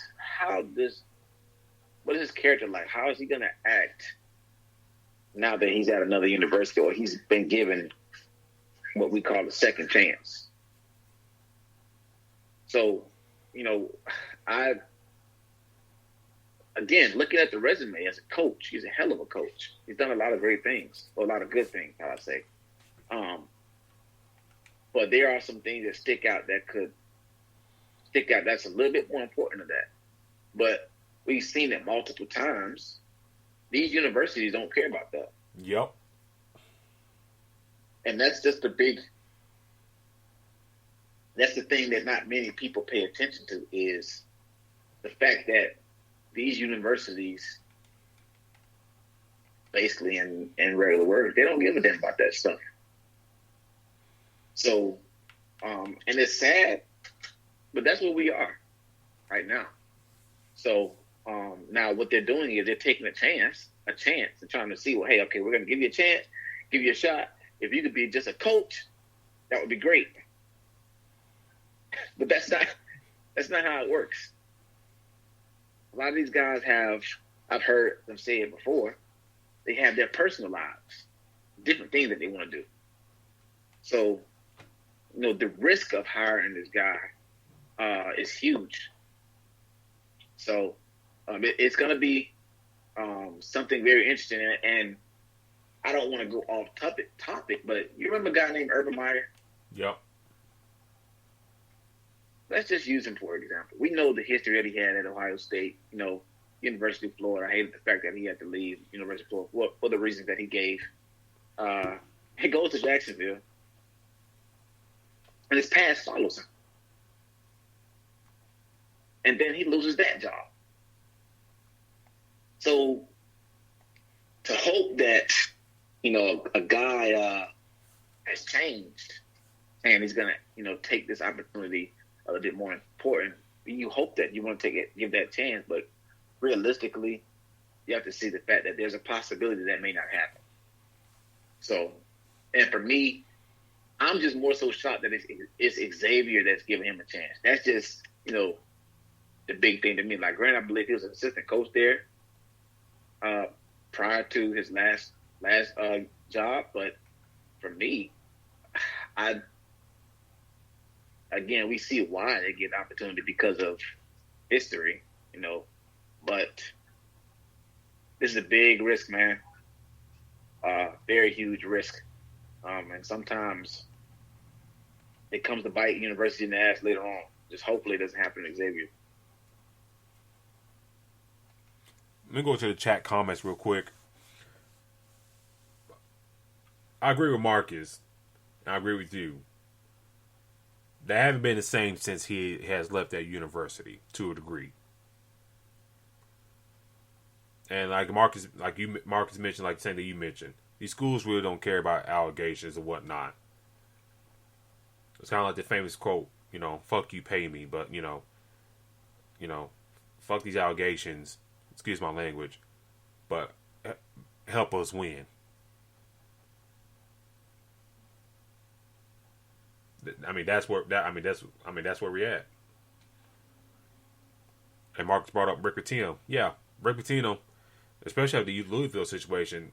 [SPEAKER 3] what is his character like? How is he going to act now that he's at another university or he's been given what we call a second chance? So, again, looking at the resume as a coach, he's a hell of a coach. He's done a lot of great things, or a lot of good things, I would say. But there are some things that stick out that's a little bit more important than that. But we've seen it multiple times. These universities don't care about that.
[SPEAKER 1] Yep.
[SPEAKER 3] And that's just that's the thing that not many people pay attention to, is the fact that these universities, basically in regular words, they don't give a damn about that stuff. So, and it's sad, but that's where we are right now. So now what they're doing is they're taking a chance and trying to see, well, hey, okay, we're going to give you a chance, give you a shot. If you could be just a coach, that would be great. But that's not how it works. A lot of these guys I've heard them say it before, they have their personal lives, different things that they want to do. So, the risk of hiring this guy is huge. So it's going to be something very interesting. And I don't want to go off topic, but you remember a guy named Urban Meyer?
[SPEAKER 1] Yep.
[SPEAKER 3] Let's just use him for example. We know the history that he had at Ohio State, University of Florida. I hated the fact that he had to leave University of Florida for the reasons that he gave. He goes to Jacksonville, and his past follows him. And then he loses that job. So to hope that, a guy has changed and he's going to, take this opportunity a little bit more important, you hope that you want to give that chance. But realistically, you have to see the fact that there's a possibility that may not happen. So, and for me, I'm just more so shocked that it's Xavier that's giving him a chance. That's just, the big thing to me. Like, granted, I believe he was an assistant coach there, prior to his last job. But for me, I again we see why they get opportunity because of history, But this is a big risk, man. Very huge risk, and sometimes it comes to bite university in the ass later on. Just hopefully it doesn't happen to Xavier.
[SPEAKER 1] Let me go to the chat comments real quick. I agree with Marcus. I agree with you. They haven't been the same since he has left that university to a degree. And like Marcus mentioned, like the same thing you mentioned, these schools really don't care about allegations and whatnot. It's kind of like the famous quote, "Fuck you, pay me," but fuck these allegations. Excuse my language, but help us win. That's where we're at. And Marcus brought up Rick Pitino. Yeah, Rick Pitino, especially after the Louisville situation,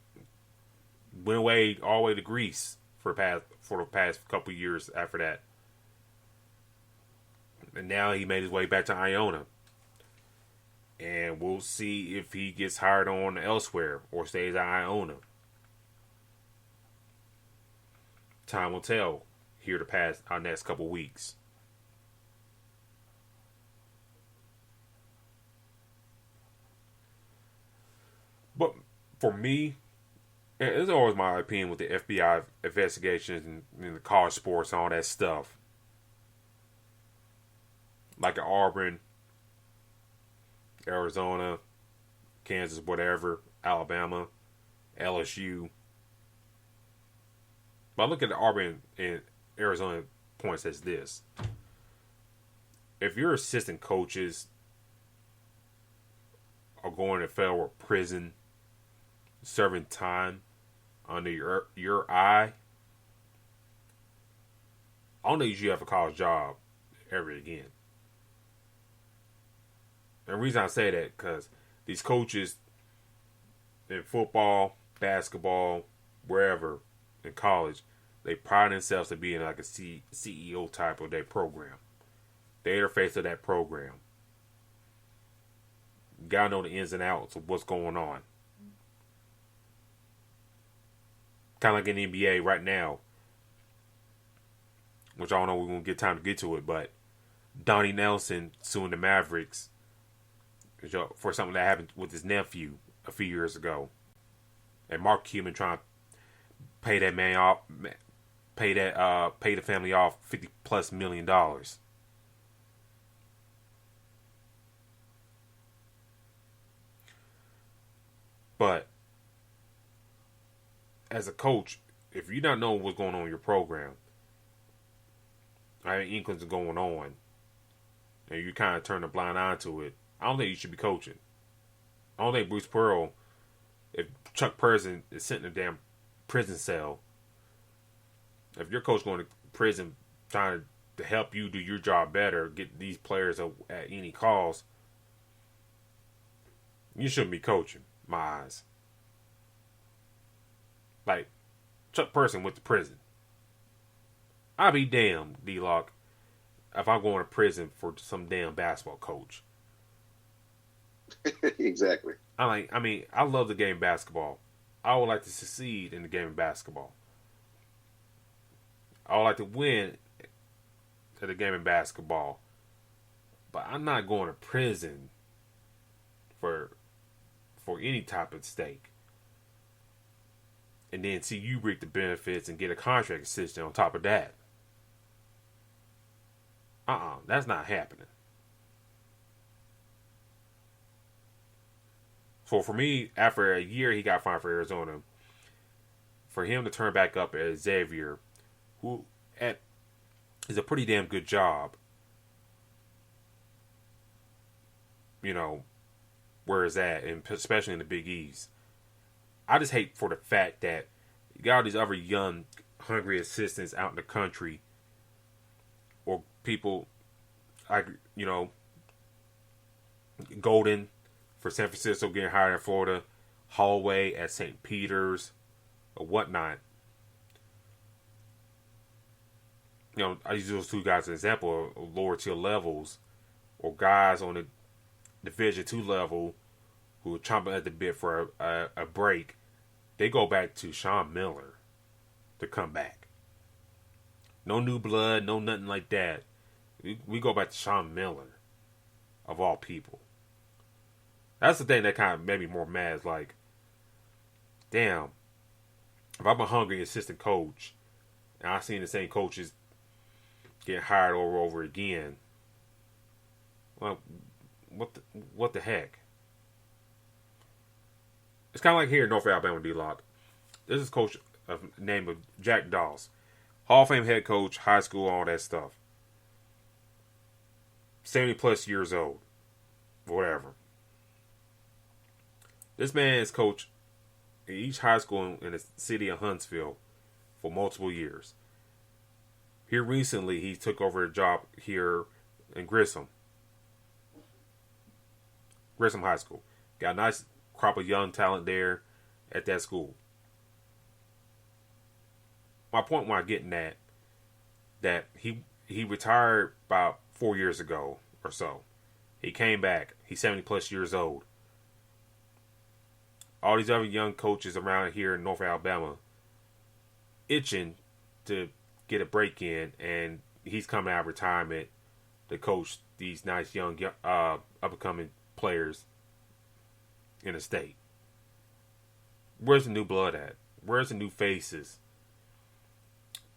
[SPEAKER 1] went away all the way to Greece for the past couple of years after that, and now he made his way back to Iona. And we'll see if he gets hired on elsewhere or stays at Iona. Time will tell here to pass our next couple weeks. But for me, it's always my opinion with the FBI investigations and the college sports and all that stuff. Like at Auburn, Arizona, Kansas, whatever, Alabama, LSU. But I look at the Auburn and Arizona points as this. If your assistant coaches are going to federal prison, serving time under your eye, I don't know if you have a college job ever again. And the reason I say that, because these coaches in football, basketball, wherever, in college, they pride themselves to being like a CEO type of their program. They're the face of that program. You gotta know the ins and outs of what's going on. Kind of like in the NBA right now, which I don't know if we're going to get time to get to it, but Donnie Nelson suing the Mavericks for something that happened with his nephew a few years ago. And Mark Cuban trying to pay that man off, pay the family off $50+ million. But as a coach, if you don't know what's going on in your program, I mean, inklings are going on, and you kind of turn a blind eye to it, I don't think you should be coaching. I don't think Bruce Pearl, if Chuck Person is sitting in a damn prison cell, if your coach going to prison trying to help you do your job better, get these players at any cost, you shouldn't be coaching, my eyes. Like, Chuck Person went to prison. I'll be damned, D-Lock, if I'm going to prison for some damn basketball coach.
[SPEAKER 3] Exactly.
[SPEAKER 1] I love the game of basketball. I would like to succeed in the game of basketball. I would like to win at the game of basketball. But I'm not going to prison for any type of stake. And then see you reap the benefits and get a contract extension on top of that. That's not happening. So for me, after a year he got fined for Arizona, for him to turn back up at Xavier, who is a pretty damn good job, where is that, and especially in the Big East. I just hate for the fact that you got all these other young, hungry assistants out in the country, or people like, Golden for San Francisco getting hired in Florida, hallway at St. Peter's or whatnot. You know, I use those two guys as an example of lower tier levels or guys on the Division II level who are chomping at the bit for a break. They go back to Sean Miller to come back. No new blood, no nothing like that. We go back to Sean Miller, of all people. That's the thing that kind of made me more mad. It's like, damn, if I'm a hungry assistant coach and I've seen the same coaches get hired over again, well, what the heck? It's kind of like here in North Alabama, D-Lock. This is coach of name of Jack Dawes. Hall of Fame head coach, high school, all that stuff. 70 plus years old. Whatever. This man is coach in each high school in the city of Huntsville for multiple years. Here recently, he took over a job here in Grissom High School. Got a nice crop of young talent there at that school. My point when I'm getting that he retired about 4 years ago or so. He came back. He's 70 plus years old. All these other young coaches around here in North Alabama itching to get a break in, and he's coming out of retirement to coach these nice young up-and-coming players in the state. Where's the new blood at? Where's the new faces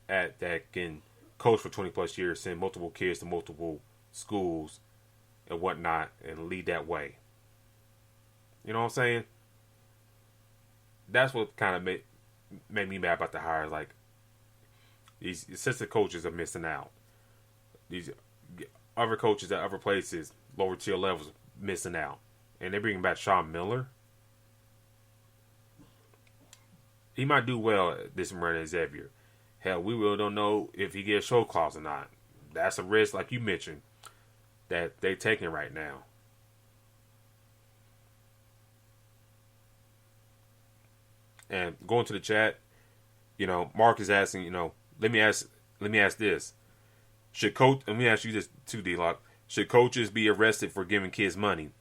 [SPEAKER 1] at that can coach for 20 plus years, send multiple kids to multiple schools and whatnot, and lead that way? You know what I'm saying? That's what kind of made me mad about the hires. Like, these assistant coaches are missing out. These other coaches at other places, lower tier levels, missing out. And they're bringing back Sean Miller. He might do well this run at Xavier. Hell, we really don't know if he gets a show clause or not. That's a risk, like you mentioned, that they're taking right now. And going to the chat, you know, Mark is asking, you know, let me ask this. Let me ask you this too, D-Lock. Should coaches be arrested for giving kids money?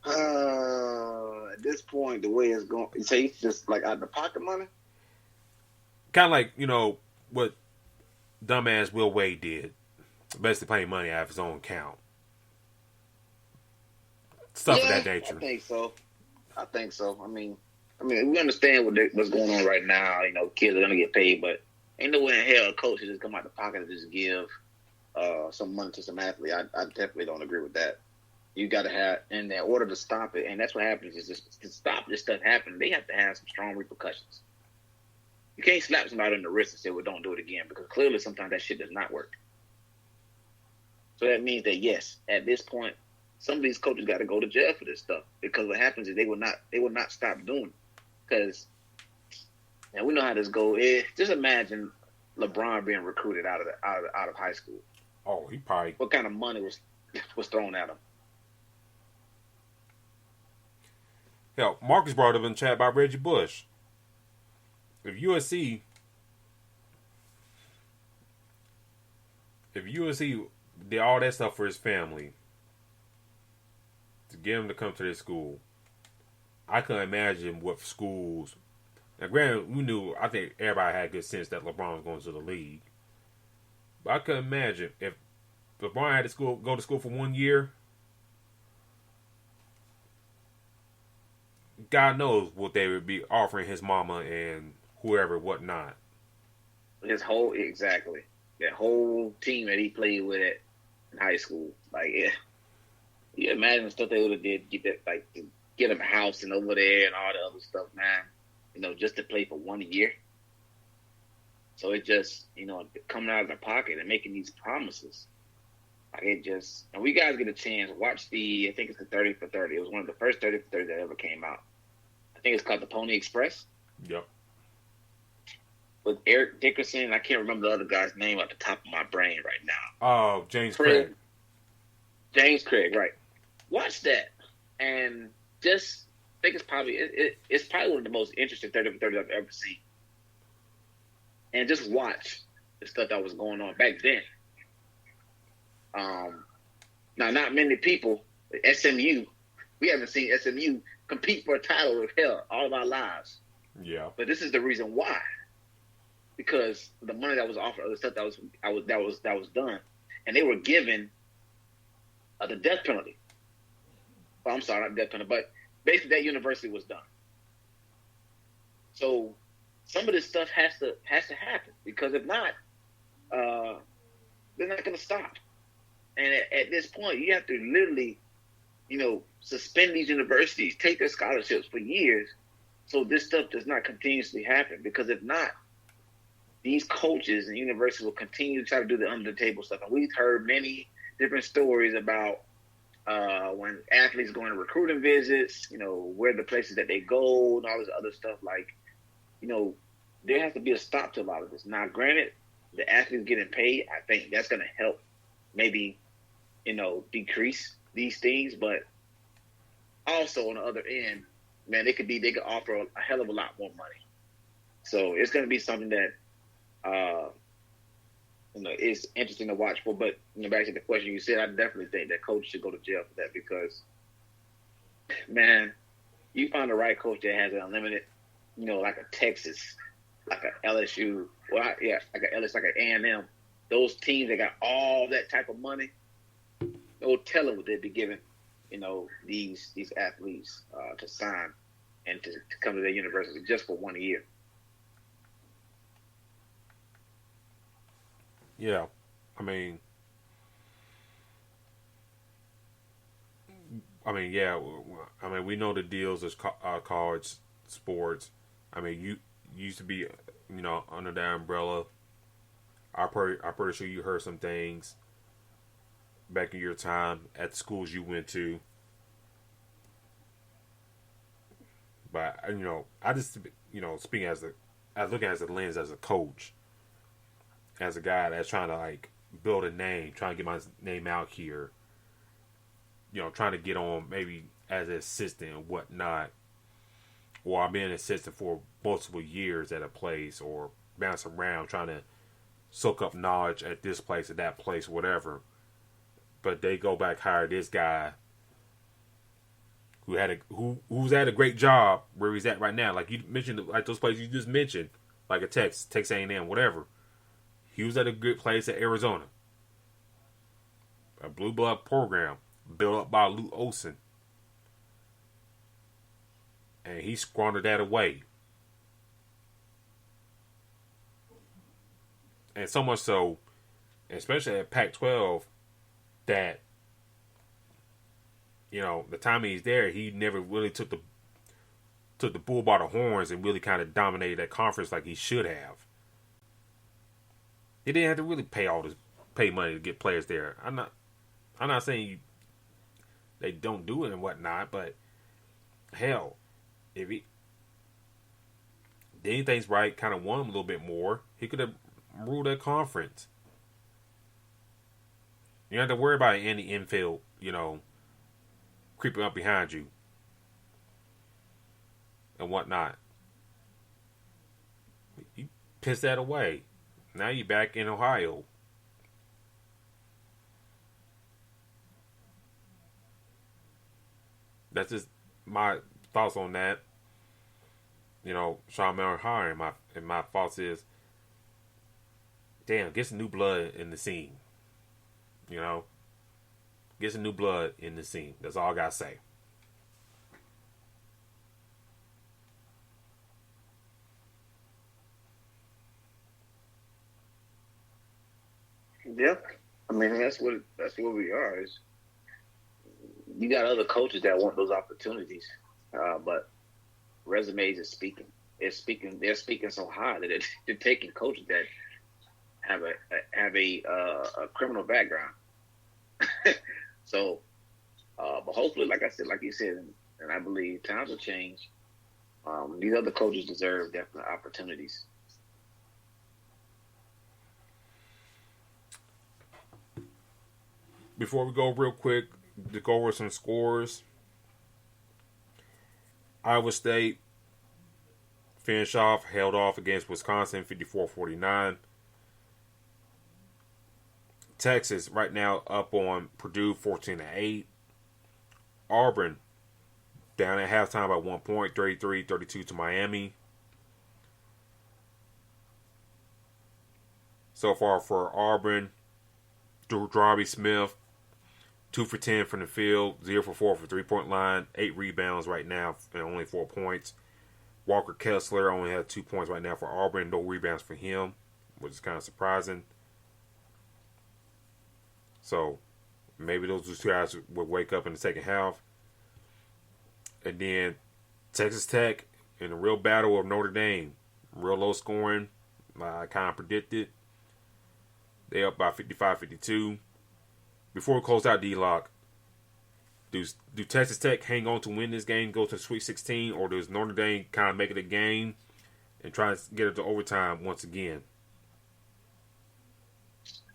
[SPEAKER 3] At this point, the way it's going, you say it's just like out of the pocket money?
[SPEAKER 1] Kind of like, you know, what dumbass Will Wade did. Basically paying money out of his own account. Stuff of that nature.
[SPEAKER 3] I think so. I mean, we understand what's going on right now. You know, kids are going to get paid, but ain't no way in hell a coach should just come out the pocket and just give some money to some athlete. I definitely don't agree with that. You got to have, in order to stop it, and that's what happens, is just to stop this stuff happening, they have to have some strong repercussions. You can't slap somebody in the wrist and say, well, don't do it again, because clearly sometimes that shit does not work. So that means that, yes, at this point, some of these coaches got to go to jail for this stuff, because what happens is they will not stop doing it. Because, and we know how this goes. Just imagine LeBron being recruited out of high school.
[SPEAKER 1] Oh, he probably.
[SPEAKER 3] What kind of money was thrown at him?
[SPEAKER 1] Hell, Marcus brought up in the chat about Reggie Bush. If USC did all that stuff for his family to get him to come to this school, I couldn't imagine what schools. Now, granted, I think everybody had good sense that LeBron was going to the league. But I couldn't imagine if LeBron had to go to school for 1 year. God knows what they would be offering his mama and whoever, whatnot.
[SPEAKER 3] That whole team that he played with in high school. Like, yeah. You imagine the stuff they would have did to get him a house and over there and all the other stuff, man. You know, just to play for 1 year. So it just, you know, coming out of their pocket and making these promises. Like, it just, and we guys get a chance, watch I think it's the 30 for 30. It was one of the first 30 for 30 that ever came out. I think it's called the Pony Express.
[SPEAKER 1] Yep.
[SPEAKER 3] With Eric Dickerson, I can't remember the other guy's name at the top of my brain right now.
[SPEAKER 1] Oh, James Craig.
[SPEAKER 3] James Craig, right. Watch that.
[SPEAKER 2] and just think it's probably one of the most interesting 30 for 30 I've ever seen. And just watch the stuff that was going on back then. Now, not many people, SMU, we haven't seen SMU compete for a title of hell all of our lives.
[SPEAKER 1] Yeah.
[SPEAKER 2] But this is the reason why. Because the money that was offered, the stuff that was done, and they were given the death penalty. Well, I'm sorry, not death penalty, but basically that university was done. So some of this stuff has to happen, because if not, they're not going to stop. And at this point, you have to literally, suspend these universities, take their scholarships for years, so this stuff does not continuously happen. Because if not, these coaches and universities will continue to try to do the under the table stuff. And we've heard many different stories about when athletes go on recruiting visits, where the places that they go and all this other stuff. Like, there has to be a stop to a lot of this. Now, granted, the athletes getting paid, I think that's going to help maybe, decrease these things. But also on the other end, man, they could offer a hell of a lot more money. So it's going to be something that, it's interesting to watch for. But back to the question you said, I definitely think that coach should go to jail for that, because, man, you find the right coach that has an unlimited, like a Texas, like a LSU, like an A&M, those teams that got all that type of money, no telling what they'd be giving, these athletes to sign and to come to their university just for 1 year.
[SPEAKER 1] Yeah, I mean, yeah. I mean, we know the deals as cards, sports. I mean, you used to be, under that umbrella. I'm pretty sure you heard some things back in your time at the schools you went to. But I just, speaking looking at the lens as a coach, as a guy that's trying to like build a name, trying to get my name out here, trying to get on maybe as an assistant and whatnot, or I've been an assistant for multiple years at a place, or bounce around trying to soak up knowledge at this place, at that place, whatever. But they go back, hire this guy who's had a great job where he's at right now. Like you mentioned, like those places you just mentioned, like a Texas A&M, whatever. He was at a good place at Arizona. A blue blood program built up by Lute Olson. And he squandered that away. And so much so, especially at Pac-12, that, the time he's there, he never really took the bull by the horns and really kind of dominated that conference like he should have. He didn't have to really pay money to get players there. I'm not saying they don't do it and whatnot, but hell, if he did anything right, kind of won him a little bit more, he could have ruled that conference. You don't have to worry about any infield, creeping up behind you and whatnot. You piss that away. Now you're back in Ohio. That's just my thoughts on that. Sean Miller hiring. My thoughts is, damn, get some new blood in the scene. Get some new blood in the scene. That's all I gotta say.
[SPEAKER 2] Yeah, I mean that's what we are. Is you got other coaches that want those opportunities, but resumes is speaking. They're speaking so high that they're taking coaches that have a criminal background. So, but hopefully, like you said, and I believe times will change. These other coaches deserve definite opportunities.
[SPEAKER 1] Before we go real quick, to go over some scores, Iowa State finished off, held off against Wisconsin 54-49. Texas right now up on Purdue 14-8. Auburn down at halftime by 1 point, 33-32 to Miami. So far for Auburn, Darby Smith, 2 for 10 from the field, 0 for 4 for 3-point line, 8 rebounds right now, and only 4 points. Walker Kessler only had 2 points right now for Auburn, no rebounds for him, which is kind of surprising. So maybe those two guys would wake up in the second half. And then Texas Tech in a real battle of Notre Dame. Real low scoring. I kind of predicted. They up by 55-52. Before we close out, D-Lock, do Texas Tech hang on to win this game, go to the Sweet 16, or does Notre Dame kind of make it a game and try to get it to overtime once again?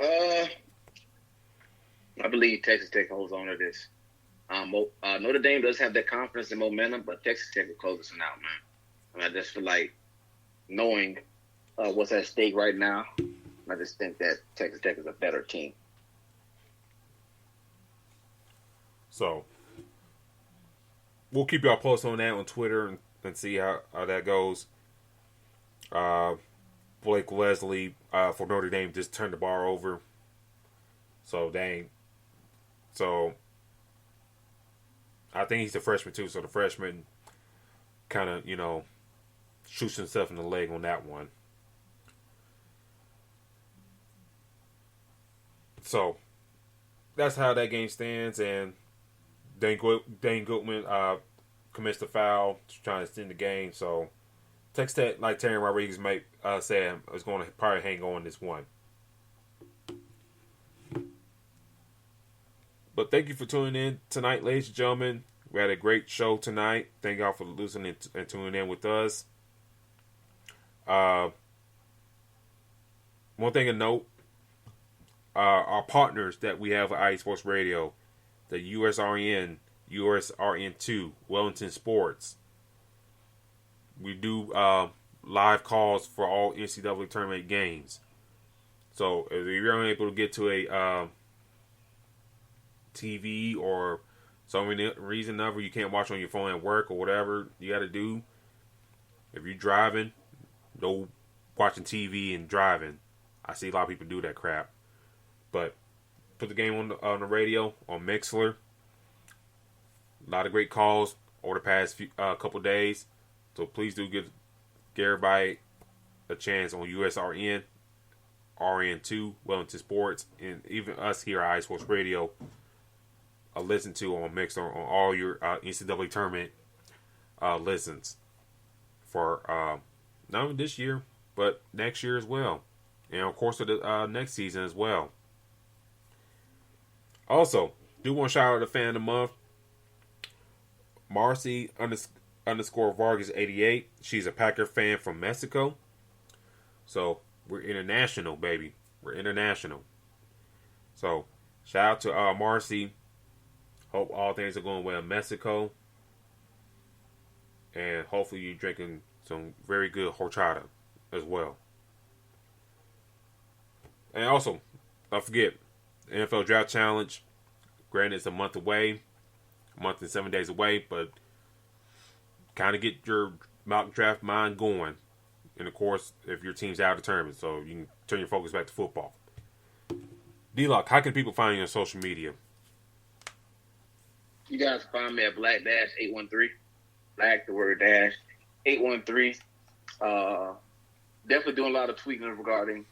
[SPEAKER 3] I believe Texas Tech holds on to this. Notre Dame does have that confidence and momentum, but Texas Tech will close this one out, man. And I just feel like knowing what's at stake right now, I just think that Texas Tech is a better team.
[SPEAKER 1] So we'll keep y'all posted on that on Twitter and see how that goes. Blake Leslie for Notre Dame just turned the bar over. So dang. So I think he's a freshman too. So the freshman kind of, shoots himself in the leg on that one. So that's how that game stands. And Dane Goodman commits the foul, trying to extend the game. So Texas Tech, like Terry Rodriguez might say, is going to probably hang on this one. But thank you for tuning in tonight, ladies and gentlemen. We had a great show tonight. Thank y'all for listening and tuning in with us. One thing to note, our partners that we have at IE Sports Radio, the USRN, USRN2, Wellington Sports. We do live calls for all NCAA tournament games. So if you're unable to get to a TV or some reason or you can't watch on your phone at work or whatever you got to do, if you're driving, no watching TV and driving. I see a lot of people do that crap. But put the game on the radio, on Mixler. A lot of great calls over the past couple days. So please do give everybody a chance on USRN, RN2, Wellington Sports, and even us here at iSports Radio. Listen to on Mixler on all your NCAA tournament listens for not only this year, but next year as well. And of course, for the next season as well. Also, do want to shout out the fan of the month, Marcy _ Vargas 88. She's a Packer fan from Mexico. So we're international, baby. We're international. So shout out to Marcy. Hope all things are going well in Mexico. And hopefully you're drinking some very good horchata as well. And also, don't forget, the NFL Draft Challenge. Granted, it's a month away. A month and 7 days away. But kind of get your mock draft mind going. And of course, if your team's out of the tournament. So you can turn your focus back to football. D-Lock, how can people find you on social media?
[SPEAKER 3] You guys find me at Black-813. Black, the word dash, 813. Definitely doing a lot of tweeting regarding,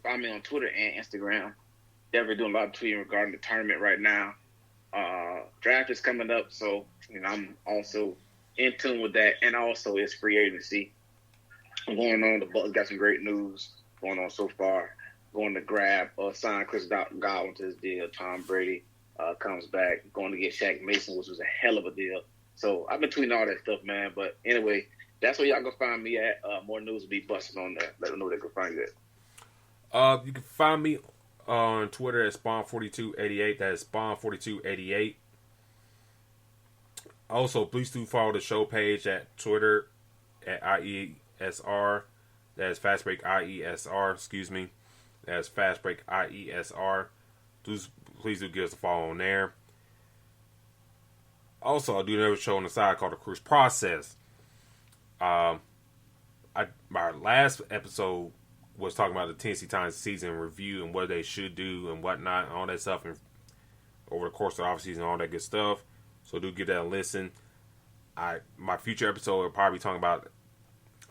[SPEAKER 3] find me on Twitter and Instagram. Definitely doing a lot of tweeting regarding the tournament right now. Draft is coming up, so I'm also in tune with that. And also, it's free agency going on. The Bucks got some great news going on so far. Going to grab sign Chris Godwin to his deal. Tom Brady comes back, going to get Shaq Mason, which was a hell of a deal. So I've been tweeting all that stuff, man. But anyway, that's where y'all can find me at. More news will be busting on that. Let them know they can find you at.
[SPEAKER 1] You can find me on Twitter at Spawn4288. That is Spawn4288. Also, please do follow the show page at Twitter at IESR. That's Fast Break IESR. Excuse me. That's Fast Break IESR. Please do give us a follow on there. Also, I do another show on the side called The Cruise Process. My last episode was talking about the Tennessee Titans season review and what they should do and whatnot, and all that stuff, and over the course of the offseason, all that good stuff. So do give that a listen. My future episode will probably be talking about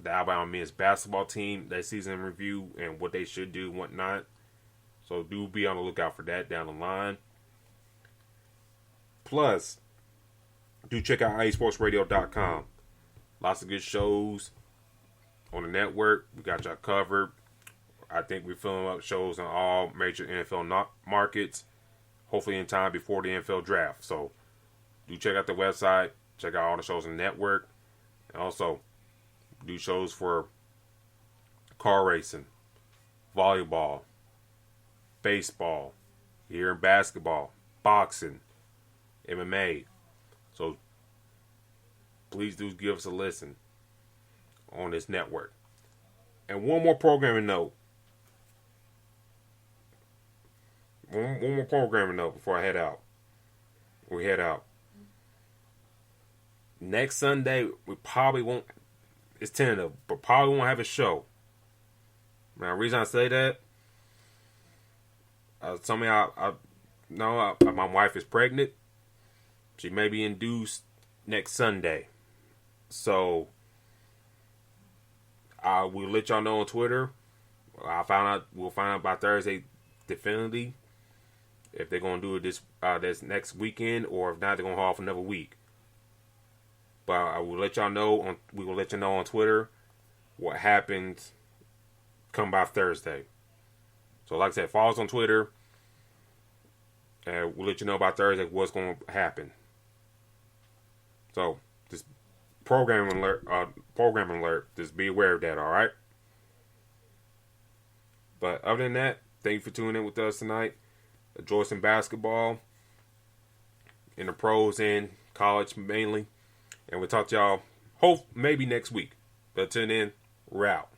[SPEAKER 1] the Alabama men's basketball team, that season review, and what they should do and whatnot. So do be on the lookout for that down the line. Plus, do check out iSportsRadio.com. Lots of good shows on the network. We got y'all covered. I think we're filling up shows in all major NFL markets, hopefully in time before the NFL draft. So do check out the website. Check out all the shows in the network. And also do shows for car racing, volleyball, baseball, here in basketball, boxing, MMA. So please do give us a listen on this network. And one more programming note. One more programming note before I head out. We head out. Next Sunday, we probably won't. It's tentative, but probably won't have a show. Now, the reason I say that, something I know my wife is pregnant. She may be induced next Sunday, so I will let y'all know on Twitter. We'll find out by Thursday definitively if they're gonna do it this next weekend, or if not, they're gonna hold off another week. But I will let y'all know we will let you know on Twitter what happens come by Thursday. So like I said, follow us on Twitter, and we'll let you know about Thursday what's going to happen. So just programming alert. Just be aware of that. All right. But other than that, thank you for tuning in with us tonight. Enjoy some basketball in the pros and college mainly. And we'll talk to y'all maybe next week. But until then, we're out.